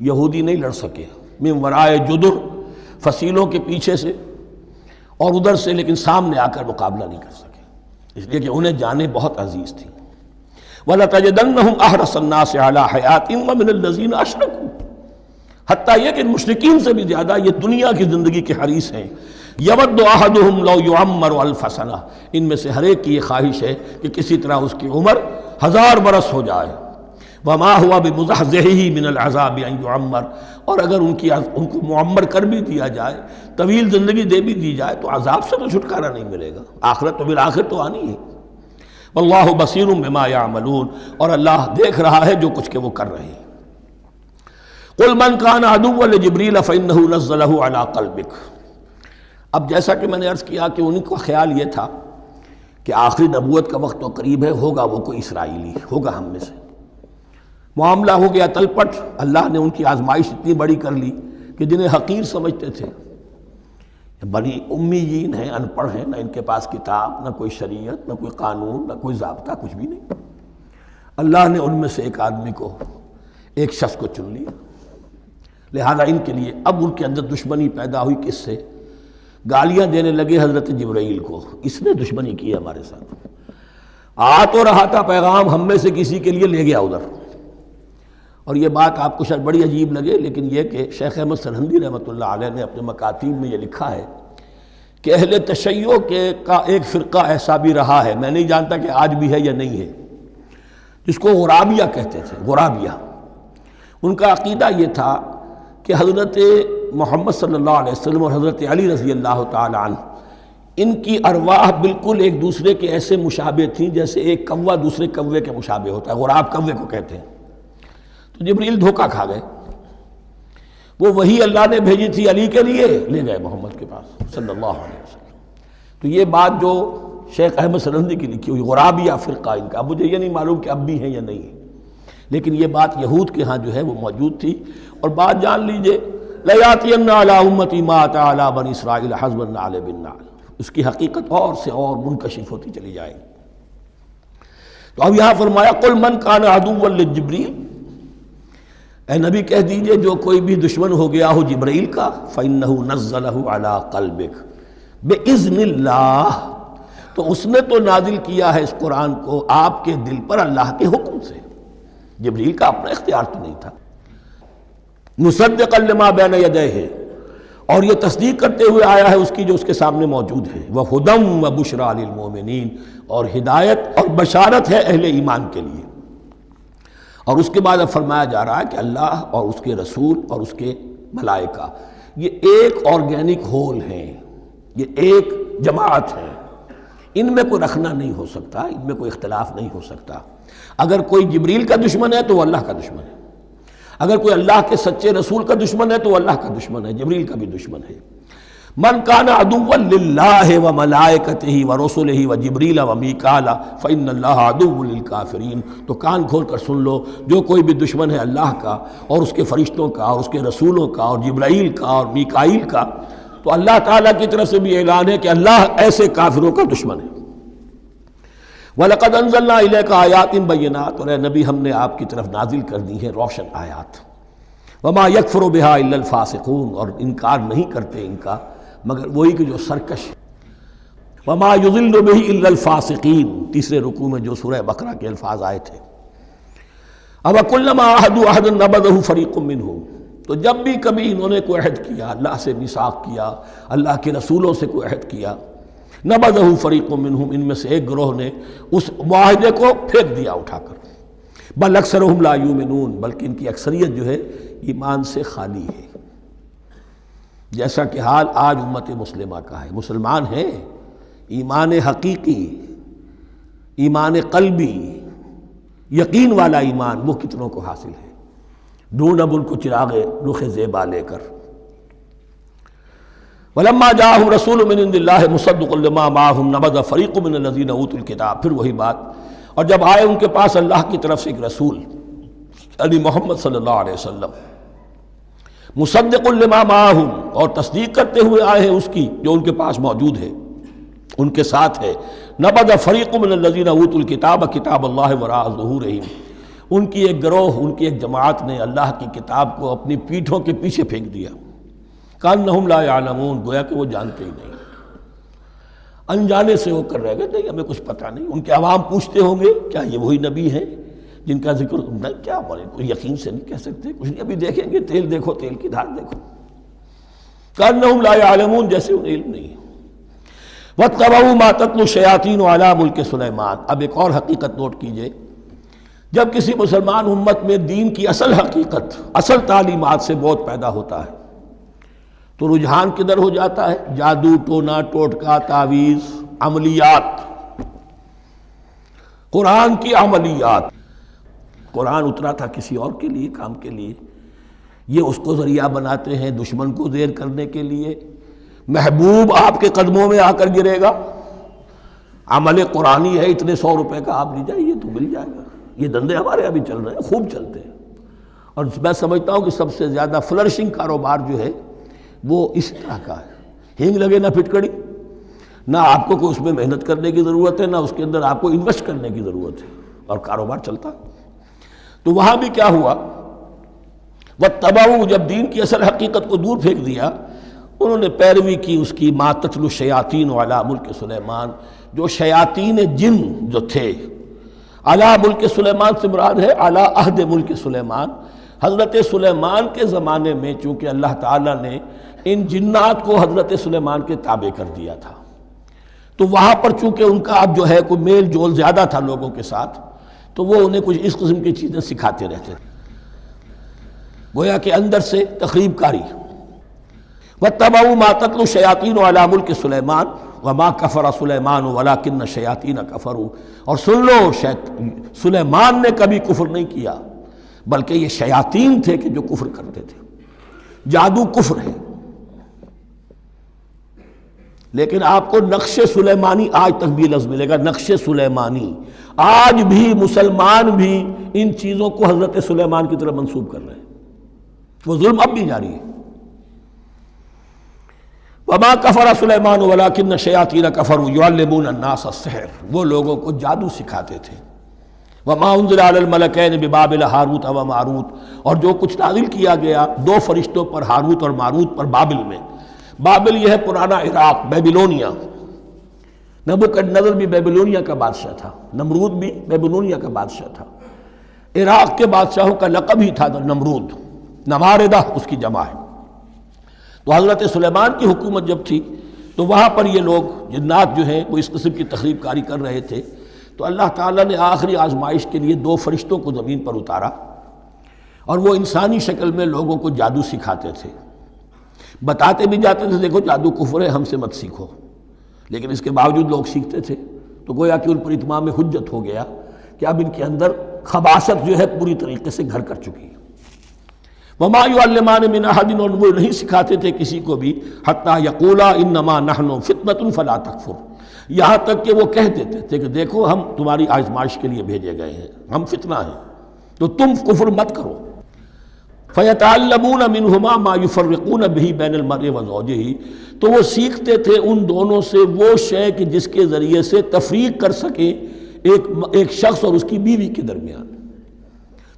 یہودی نہیں لڑ سکے، من ورائے جدر، فصیلوں کے پیچھے سے اور ادھر سے، لیکن سامنے آ کر مقابلہ نہیں کر سکے، اس لیے کہ انہیں جانیں بہت عزیز تھیں۔ وَلَتَجِدَنَّهُمْ أَحْرَصَ النَّاسِ عَلَىٰ حَيَاةٍ وَمِنَ الَّذِينَ أَشْرَكُوا، حتیٰ یہ کہ مشرکین سے بھی زیادہ یہ دنیا کی زندگی کے حریص ہیں۔ يَوَدُّ أَحَدُهُمْ لَوْ يُعَمَّرُ أَلْفَ سَنَةٍ، ان میں سے ہر ایک کی یہ خواہش ہے کہ کسی طرح اس کی عمر 1000 برس ہو جائے۔ وَمَا هُوَ بِمُزَحْزِحِهِ مِنَ الْعَذَابِ أَن يُعَمَّرَ، اور اگر ان کو معمر کر بھی دیا جائے، طویل زندگی دے بھی دی جائے، تو عذاب سے تو چھٹکارا نہیں ملے گا، آخرت تو بالآخر تو آنی ہے۔ واللہ بصیر بما یعملون، اور اللہ دیکھ رہا ہے جو کچھ کہ وہ کر رہے ہیں۔ قل من کان عدوا لجبریل فإنہ نزلہ علی قلبک، اب جیسا کہ میں نے عرض کیا کہ ان کا خیال یہ تھا کہ آخری نبوت کا وقت تو قریب ہے، ہوگا وہ کوئی اسرائیلی، ہوگا ہم میں سے۔ معاملہ ہو گیا تلپٹ، اللہ نے ان کی آزمائش اتنی بڑی کر لی کہ جنہیں حقیر سمجھتے تھے، بڑی امیین ہیں، ان پڑھ ہیں، نہ ان کے پاس کتاب، نہ کوئی شریعت، نہ کوئی قانون، نہ کوئی ضابطہ، کچھ بھی نہیں، اللہ نے ان میں سے ایک آدمی کو، ایک شخص کو چن لیا۔ لہذا ان کے لیے اب ان کے اندر دشمنی پیدا ہوئی، کس سے؟ گالیاں دینے لگے حضرت جبرائیل کو، اس نے دشمنی کی ہے ہمارے ساتھ، آ تو رہا تھا پیغام ہم میں سے کسی کے لیے، لے گیا ادھر۔ اور یہ بات آپ کو شاید بڑی عجیب لگے، لیکن یہ کہ شیخ احمد سرہندی رحمۃ اللہ علیہ نے اپنے مکاتیب میں یہ لکھا ہے کہ اہل تشیع کا ایک فرقہ ایسا بھی رہا ہے، میں نہیں جانتا کہ آج بھی ہے یا نہیں ہے، جس کو غرابیہ کہتے تھے۔ غرابیہ، ان کا عقیدہ یہ تھا کہ حضرت محمد صلی اللہ علیہ وسلم اور حضرت علی رضی اللہ تعالی عنہ، ان کی ارواح بالکل ایک دوسرے کے ایسے مشابہ تھیں جیسے ایک کوا دوسرے کوے کے مشابہ ہوتا ہے، غراب کوے کو کہتے ہیں۔ تو جبریل دھوکہ کھا گئے، وہ وہی اللہ نے بھیجی تھی علی کے لیے، لے گئے محمد کے پاس صلی اللہ علیہ وسلم۔ تو یہ بات جو شیخ احمد سرہندی کی لکھی ہوئی غرابیہ فرقہ ان کا، مجھے یہ نہیں معلوم کہ اب بھی ہے یا نہیں ہے، لیکن یہ بات یہود کے ہاں جو ہے وہ موجود تھی۔ اور بات جان لیجئے، لَيَأْتِيَنَّ عَلَىٰ أُمَّتِي مَا أَتَىٰ عَلَىٰ بَنِي إِسْرَائِيلَ حَسْبَ النَّعْلِ بِالنَّعْلِ، اس کی حقیقت اور سے اور منکشف ہوتی چلی جائے گی۔ تو اب یہاں فرمایا قُلْ مَنْ كَانَ عَدُوًّا لِجِبْرِيلَ، اے نبی کہہ دیجئے جو کوئی بھی دشمن ہو گیا ہو جبرائیل کا، فَإِنَّهُ نَزَّلَهُ عَلَىٰ قَلْبِكَ بِإِذْنِ اللَّهِ، تو اس نے تو نازل کیا ہے اس قرآن کو آپ کے دل پر اللہ کے حکم سے، جبرائیل کا اپنا اختیار تو نہیں تھا۔ مُصَدِّقًا لِمَا بَيْنَ يَدَيْهِ، اور یہ تصدیق کرتے ہوئے آیا ہے اس کی جو اس کے سامنے موجود ہے، وَهُدًى وَبُشْرَىٰ لِلْمُؤْمِنِينَ، اور ہدایت اور بشارت ہے اہل ایمان کے لیے۔ اور اس کے بعد اب فرمایا جا رہا ہے کہ اللہ اور اس کے رسول اور اس کے ملائکہ یہ ایک آرگینک ہول ہیں، یہ ایک جماعت ہے، ان میں کوئی رکھنا نہیں ہو سکتا، ان میں کوئی اختلاف نہیں ہو سکتا۔ اگر کوئی جبریل کا دشمن ہے تو وہ اللہ کا دشمن ہے، اگر کوئی اللہ کے سچے رسول کا دشمن ہے تو وہ اللہ کا دشمن ہے، جبریل کا بھی دشمن ہے۔ من کان عدوا للہ وملائکتہ ورسلہ وجبریل ومیکال فإن اللہ عدو للکافرین، تو کان کھول کر سن لو، جو کوئی بھی دشمن ہے اللہ کا اور اس کے فرشتوں کا اور اس کے رسولوں کا اور جبرائیل کا اور میکائیل کا، تو اللہ تعالیٰ کی طرف سے بھی اعلان ہے کہ اللہ ایسے کافروں کا دشمن ہے۔ وَلَقَدْ أَنزَلْنَا إِلَيْكَ آيَاتٍ بَيِّنَاتٍ، اور اے نبی ہم نے آپ کی طرف نازل کر دی ہیں روشن آیات۔ وَمَا يَكْفُرُ بِهَا إِلَّا الْفَاسِقُونَ، اور انکار نہیں کرتے ان کا مگر وہی کہ جو سرکش۔ وَمَا يُضِلُّ بِهِ إِلَّا الْفَاسِقِينَ، تیسرے رکوع میں جو سورہ بقرہ کے الفاظ آئے تھے۔ أَوَكُلَّمَا عَاهَدُوا عَهْدًا نَبَذَهُ فَرِيقٌ مِّنْهُمْ، تو جب بھی کبھی انہوں نے کوئی عہد کیا، اللہ سے میثاق کیا، اللہ کے رسولوں سے کوئی عہد کیا، نَبَذَهُ فَرِيقٌ مِّنْهُمْ، ان میں سے ایک گروہ نے اس معاہدے کو پھینک دیا اٹھا کر۔ بل اکثرهم لا یؤمنون، بلکہ ان کی اکثریت جو ہے ایمان سے خالی ہے، جیسا کہ حال آج امت مسلمہ کا ہے۔ مسلمان ہیں، ایمان حقیقی، ایمان قلبی، یقین والا ایمان وہ کتنوں کو حاصل ہے؟ ڈھونڈ اب ان کو چراغ رخ زیبا لے کر۔ وَلَمَّا جَاءَهُمْ رَسُولٌ مِّنْ عِندِ اللَّهِ مُصَدِّقٌ لِّمَا مَعَهُمْ نَبَذَ فَرِيقٌ مِّنَ الَّذِينَ أُوتُوا الْكِتَابَ۔ پھر وہی بات، اور جب آئے ان کے پاس اللہ کی طرف سے ایک رسول یعنی محمد صلی اللہ علیہ وسلم، مصدق لما معہم، اور تصدیق کرتے ہوئے آئے ہیں اس کی جو ان کے پاس موجود ہے، ان کے ساتھ ہے، نبذ فریق من الذین اوتوا الکتاب کتاب اللہ وراء ظہورہم، ان کی ایک گروہ، ان کی ایک جماعت نے اللہ کی کتاب کو اپنی پیٹھوں کے پیچھے پھینک دیا، کأنہم لا یعلمون، گویا کہ وہ جانتے ہی نہیں، انجانے سے ہو کر رہ گئے، نہیں ہمیں کچھ پتہ نہیں۔ ان کے عوام پوچھتے ہوں گے کیا یہ وہی نبی ہیں جن کا ذکر نہیں، کیا بولے، کوئی یقین سے نہیں کہہ سکتے، کچھ نہیں، ابھی دیکھیں گے، تیل دیکھو، تیل کی دھار دیکھو، کأنہم لا یعلمون، جیسے انہیں علم نہیں ہے۔ وَاتَّبَعُوا مَا تَتْلُو الشَّيَاطِينُ عَلَىٰ مُلْكِ سُلَيْمَانَ۔ اب ایک اور حقیقت نوٹ کیجئے، جب کسی مسلمان امت میں دین کی اصل حقیقت، اصل تعلیمات سے بہت پیدا ہوتا ہے تو رجحان کدھر ہو جاتا ہے؟ جادو، ٹونا، ٹوٹکا، تعویذ، عملیات، قرآن کی عملیات۔ قرآن اترا تھا کسی اور کے لیے، کام کے لیے، یہ اس کو ذریعہ بناتے ہیں دشمن کو زیر کرنے کے لیے۔ محبوب آپ کے قدموں میں آ کر گرے گا، عمل قرآنی ہے، اتنے 100 روپے کا آپ لے جائیے تو مل جائے گا۔ یہ دندے ہمارے ابھی چل رہے ہیں، خوب چلتے ہیں، اور میں سمجھتا ہوں کہ سب سے زیادہ فلرشنگ کاروبار جو ہے وہ اس طرح کا ہے۔ ہینگ لگے نہ پھٹکڑی، نہ آپ کو کوئی اس میں محنت کرنے کی ضرورت ہے، نہ اس کے اندر آپ کو انویسٹ کرنے کی ضرورت ہے، اور کاروبار چلتا۔ تو وہاں بھی کیا ہوا، وَاتَّبَعُوا، جب دین کی اصل حقیقت کو دور پھینک دیا، انہوں نے پیروی کی اس کی، مَا تَتْلُو الشَّيَاطِينُ عَلَىٰ مُلْكِ سُلَيْمَانَ، جو شیاطین جن جو تھے، عَلَىٰ مُلْكِ سُلَيْمَانَ سے مراد ہے عَلَىٰ عہد ملک سلیمان، حضرت سلیمان کے زمانے میں چونکہ اللہ تعالیٰ نے ان جنات کو حضرت سلیمان کے تابع کر دیا تھا، تو وہاں پر چونکہ ان کا اب جو ہے کوئی میل جول زیادہ تھا لوگوں کے ساتھ، تو وہ انہیں کچھ اس قسم کی چیزیں سکھاتے رہتے تھے، گویا کہ اندر سے تخریب کاری۔ وَاتَّبَعُوا مَا تَتْلُو الشَّيَاطِينُ عَلَىٰ مُلْكِ سُلَيْمَانَ وَمَا كَفَرَ سُلَيْمَانُ وَلَٰكِنَّ الشَّيَاطِينَ كَفَرُوا، اور سن لو، سلیمان نے کبھی کفر نہیں کیا، بلکہ یہ شیاطین تھے کہ جو کفر کرتے تھے۔ جادو کفر ہے، لیکن آپ کو نقش سلیمانی آج تک بھی لفظ ملے گا، نقش سلیمانی۔ آج بھی مسلمان بھی ان چیزوں کو حضرت سلیمان کی طرف منسوب کر رہے ہیں، وہ ظلم اب بھی جاری ہے۔ وَمَا كَفَرَ سُلَيْمَانُ وَلَٰكِنَّ الشَّيَاطِينَ كَفَرُوا يُعَلِّمُونَ النَّاسَ السِّحْرَ، وہ لوگوں کو جادو سکھاتے تھے۔ وَمَا أُنزِلَ عَلَى الْمَلَكَيْنِ بِبَابِلَ هَارُوتَ وَمَارُوتَ، اور جو کچھ نازل کیا گیا 2 فرشتوں پر، ہاروت اور ماروت پر، بابل میں۔ بابل یہ ہے پرانا عراق، بیبلونیا۔ نبوکدنضر بھی بیبلونیا کا بادشاہ تھا، نمرود بھی بیبلونیا کا بادشاہ تھا۔ عراق کے بادشاہوں کا لقب ہی تھا نمرود، نماردہ اس کی جمع ہے۔ تو حضرت سلیمان کی حکومت جب تھی تو وہاں پر یہ لوگ جنات جو ہیں وہ اس قسم کی تخریب کاری کر رہے تھے، تو اللہ تعالیٰ نے آخری آزمائش کے لیے 2 فرشتوں کو زمین پر اتارا، اور وہ انسانی شکل میں لوگوں کو جادو سکھاتے تھے، بتاتے بھی جاتے تھے دیکھو جادو کفر ہے، ہم سے مت سیکھو، لیکن اس کے باوجود لوگ سیکھتے تھے، تو گویا کہ ان پر اتمام حجت ہو گیا کہ اب ان کے اندر خباثت جو ہے پوری طریقے سے گھر کر چکی ہے۔ وَمَا يُعَلِّمَانِ مِنْ أَحَدٍ، اور وہ نہیں سکھاتے تھے کسی کو بھی، حَتَّىٰ يَقُولَا إِنَّمَا نَحْنُ فِتْنَةٌ فَلَا تَكْفُرْ، یہاں تک کہ وہ کہہ دیتے تھے کہ دیکھو ہم تمہاری آزمائش کے لیے بھیجے گئے ہیں، ہم فتنہ ہیں، تو تم کفر مت کرو۔ فَيَتَعَلَّمُونَ مِنْهُمَا مَا يُفَرِّقُونَ بِهِ بَيْنَ الْمَرْءِ وَزَوْجِهِ، تو وہ سیکھتے تھے ان دونوں سے وہ شے کہ جس کے ذریعے سے تفریق کر سکیں ایک شخص اور اس کی بیوی کے درمیان،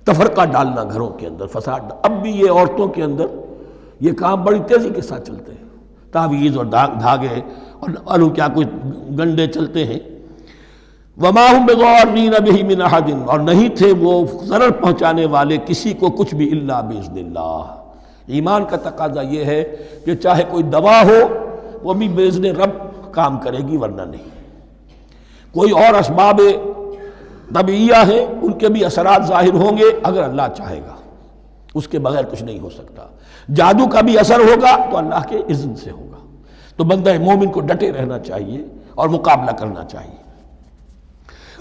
تفرقہ ڈالنا گھروں کے اندر، فساد۔ اب بھی یہ عورتوں کے اندر یہ کام بڑی تیزی کے ساتھ چلتے ہیں، تعویذ اور دھاگے اور کیا کوئی گنڈے چلتے ہیں۔ وَمَا هُمْ بِضَارِّينَ بِهِ مِنْ أَحَدٍ، اور نہیں تھے وہ ضرر پہنچانے والے کسی کو کچھ بھی، إِلَّا بِإِذْنِ اللَّهِ۔ ایمان کا تقاضا یہ ہے کہ چاہے کوئی دوا ہو وہ بھی بِإِذْنِ رب کام کرے گی، ورنہ نہیں۔ کوئی اور اسباب طبیعیہ ہیں، ان کے بھی اثرات ظاہر ہوں گے اگر اللہ چاہے گا، اس کے بغیر کچھ نہیں ہو سکتا۔ جادو کا بھی اثر ہوگا تو اللہ کے اذن سے ہوگا۔ تو بندہ مومن کو ڈٹے رہنا چاہیے اور مقابلہ کرنا چاہیے۔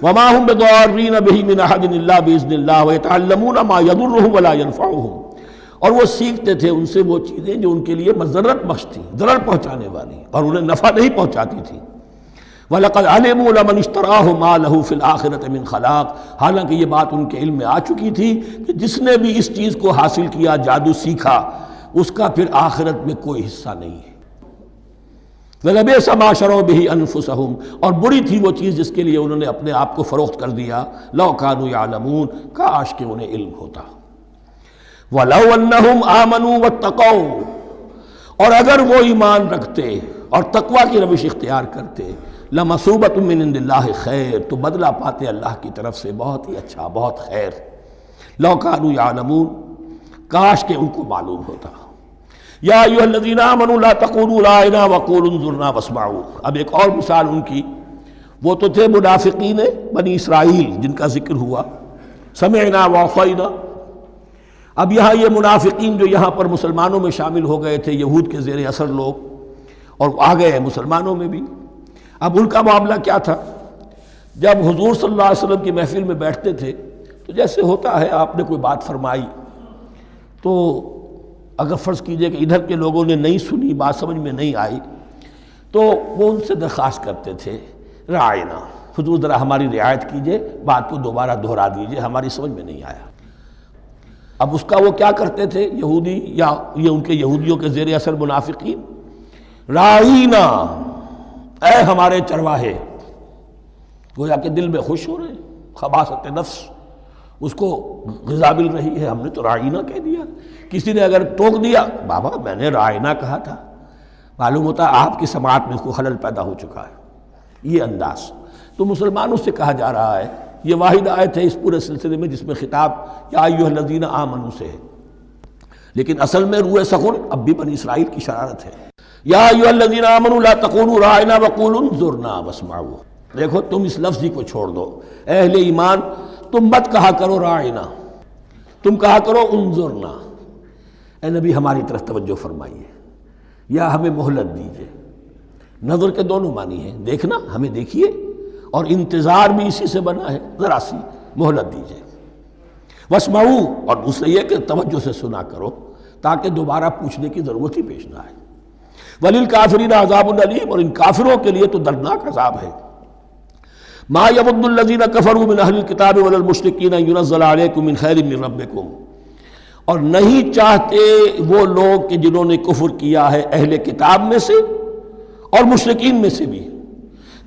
وما هم بضارین بہ من احد الا باذن اللہ ویتعلمون ما یضرهم ولا ينفعهم، اور وہ سیکھتے تھے ان سے وہ چیزیں جو ان کے لیے مضرت بخش تھیں، ضرر پہنچانے والی، اور انہیں نفع نہیں پہنچاتی تھی۔ وَلَقَدْ عَلِمُوا لَمَنِ اشْتَرَاهُ مَا لَهُ فِي الْآخِرَةِ مِنْ خَلَاقٍ، حالانکہ یہ بات ان کے علم میں آ چکی تھی کہ جس نے بھی اس چیز کو حاصل کیا، جادو سیکھا، اس کا پھر آخرت میں کوئی حصہ نہیں ہے۔ وَلَبِئْسَ مَا شَرَوْا بِهِ أَنفُسَهُمْ، اور بری تھی وہ چیز جس کے لیے انہوں نے اپنے آپ کو فروخت کر دیا، لَوْ كَانُوا يَعْلَمُونَ، کاش کہ انہیں علم ہوتا۔ وَلَوْ أَنَّهُمْ آمَنُوا وَاتَّقَوْا، اور اگر وہ ایمان رکھتے اور تقوی کی روش اختیار کرتے، لَمَثُوبَةٌ مِّنْ عِندِ اللَّهِ خَيْرٌ، تو بدلہ پاتے اللہ کی طرف سے بہت ہی اچھا، بہت خیر۔ لَوْ كَانُوا يَعْلَمُونَ، کاش کہ ان کو معلوم ہوتا۔ یا ایھا الذین آمنوا لا تقولوا رائنا وقولوا انظرنا واسمعوا، اب ایک اور مثال ان کی، وہ تو تھے منافقین بنی اسرائیل جن کا ذکر ہوا، سمعنا وعصینا۔ اب یہاں یہ منافقین جو یہاں پر مسلمانوں میں شامل ہو گئے تھے، یہود کے زیر اثر لوگ، اور آ گئے ہیں مسلمانوں میں بھی، اب ان کا معاملہ کیا تھا؟ جب حضور صلی اللہ علیہ وسلم کی محفل میں بیٹھتے تھے تو جیسے ہوتا ہے، آپ نے کوئی بات فرمائی تو اگر فرض کیجئے کہ ادھر کے لوگوں نے نہیں سنی، بات سمجھ میں نہیں آئی، تو وہ ان سے درخواست کرتے تھے رعاینا، حضور ذرا ہماری رعایت کیجئے، بات کو دوبارہ دہرا دیجئے، ہماری سمجھ میں نہیں آیا۔ اب اس کا وہ کیا کرتے تھے یہودی، یا یہ ان کے یہودیوں کے زیر اثر منافقین، رعاینا، اے ہمارے چرواہے، گویا کہ دل میں خوش ہو رہے ہیں، خباثت نفس اس کو غذا مل رہی ہے، ہم نے تو رعاینا کہہ دیا۔ کسی نے اگر ٹوک دیا، بابا میں نے رعاینا کہا تھا، معلوم ہوتا ہے آپ کی سماعت میں کوئی خلل پیدا ہو چکا ہے، یہ انداز۔ تو مسلمانوں سے کہا جا رہا ہے، یہ واحد آیت ہے اس پورے سلسلے میں جس میں خطاب یا ایھا الذین آمنوا سے ہے، لیکن اصل میں روح سخن اب بھی بنی اسرائیل کی شرارت ہے۔ یا ایھا الذین آمنوا لا تقولوا رعاینا وقولوا انظرنا واسمعوا، دیکھو تم اس لفظ ہی کو چھوڑ دو، اہل ایمان تم مت کہا کرو رعاینا، تم کہا کرو انظرنا، اے نبی ہماری طرف توجہ فرمائیے، یا ہمیں مہلت دیجیے۔ نظر کے دونوں معنی ہیں، دیکھنا، ہمیں دیکھیے، اور انتظار بھی اسی سے بنا ہے، ذرا سی مہلت دیجیے۔ واسمعوا، اور دوسرے یہ کہ توجہ سے سنا کرو تاکہ دوبارہ پوچھنے کی ضرورت ہی پیش نہ آئے۔ وللکافرین عذاب علیم، اور ان کافروں کے لیے تو دردناک عذاب ہے۔ ما یود الذین کفروا من اہل الکتاب ولا المشرکین ان ینزل علیکم من خیر من ربکم، اور نہیں چاہتے وہ لوگ کہ جنہوں نے کفر کیا ہے اہل کتاب میں سے اور مشرکین میں سے بھی،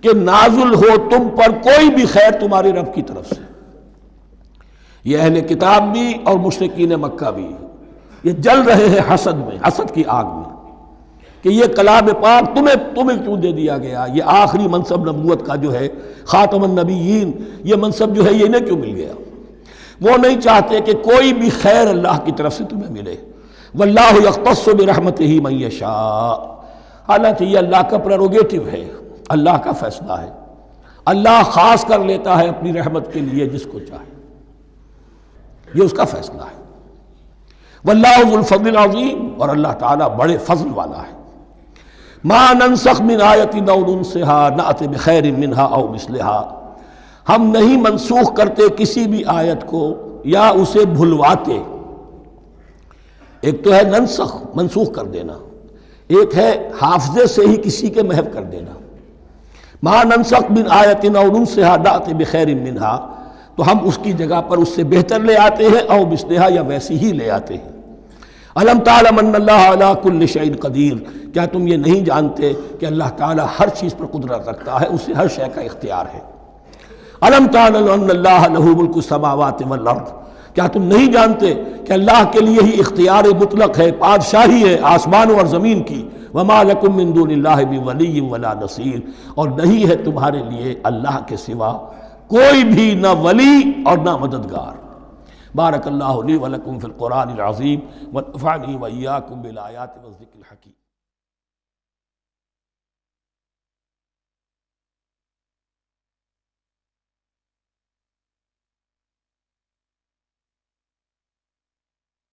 کہ نازل ہو تم پر کوئی بھی خیر تمہارے رب کی طرف سے۔ یہ اہل کتاب بھی اور مشرکین مکہ بھی، یہ جل رہے ہیں حسد میں، حسد کی آگ میں، کہ یہ کلام پاک تمہیں کیوں دے دیا گیا، یہ آخری منصب نبوت کا جو ہے، خاتم النبیین، یہ منصب جو ہے یہ انہیں کیوں مل گیا؟ وہ نہیں چاہتے کہ کوئی بھی خیر اللہ کی طرف سے تمہیں ملے۔ واللہ یختص برحمتہ من یشاء، حالانکہ یہ اللہ کا پریروگیٹو ہے، اللہ کا فیصلہ ہے، اللہ خاص کر لیتا ہے اپنی رحمت کے لیے جس کو چاہے، یہ اس کا فیصلہ ہے۔ واللہ ذو الفضل العظیم، اور اللہ تعالیٰ بڑے فضل والا ہے۔ ما ننسخ من آیت او ننسها نأت بخیر منها او مثلها، ہم نہیں منسوخ کرتے کسی بھی آیت کو یا اسے بھلواتے۔ ایک تو ہے ننسخ، منسوخ کر دینا، ایک ہے حافظے سے ہی کسی کے محو کر دینا۔ ما ننسخ من آیت او ننسها نأت بخیر منها، تو ہم اس کی جگہ پر اس سے بہتر لے آتے ہیں، او مثلها یا ویسی ہی لے آتے ہیں۔ الم تعلم ان اللہ علی کل شیء قدیر، کیا تم یہ نہیں جانتے کہ اللہ تعالیٰ ہر چیز پر قدرت رکھتا ہے، اسے ہر شے کا اختیار ہے۔ الم تعلم ان اللہ لہ ملک السماوات والارض، کیا تم نہیں جانتے کہ اللہ کے لیے ہی اختیار مطلق ہے، بادشاہی ہے آسمانوں اور زمین کی۔ وما لکم من دون اللہ من ولی ولا نصیر، اور نہیں ہے تمہارے لیے اللہ کے سوا کوئی بھی نہ ولی اور نہ مددگار۔ بارک اللہ لی ولکم فی القرآن العظیم ونفعنی وإیاکم بالآیات والذکر الحکیم۔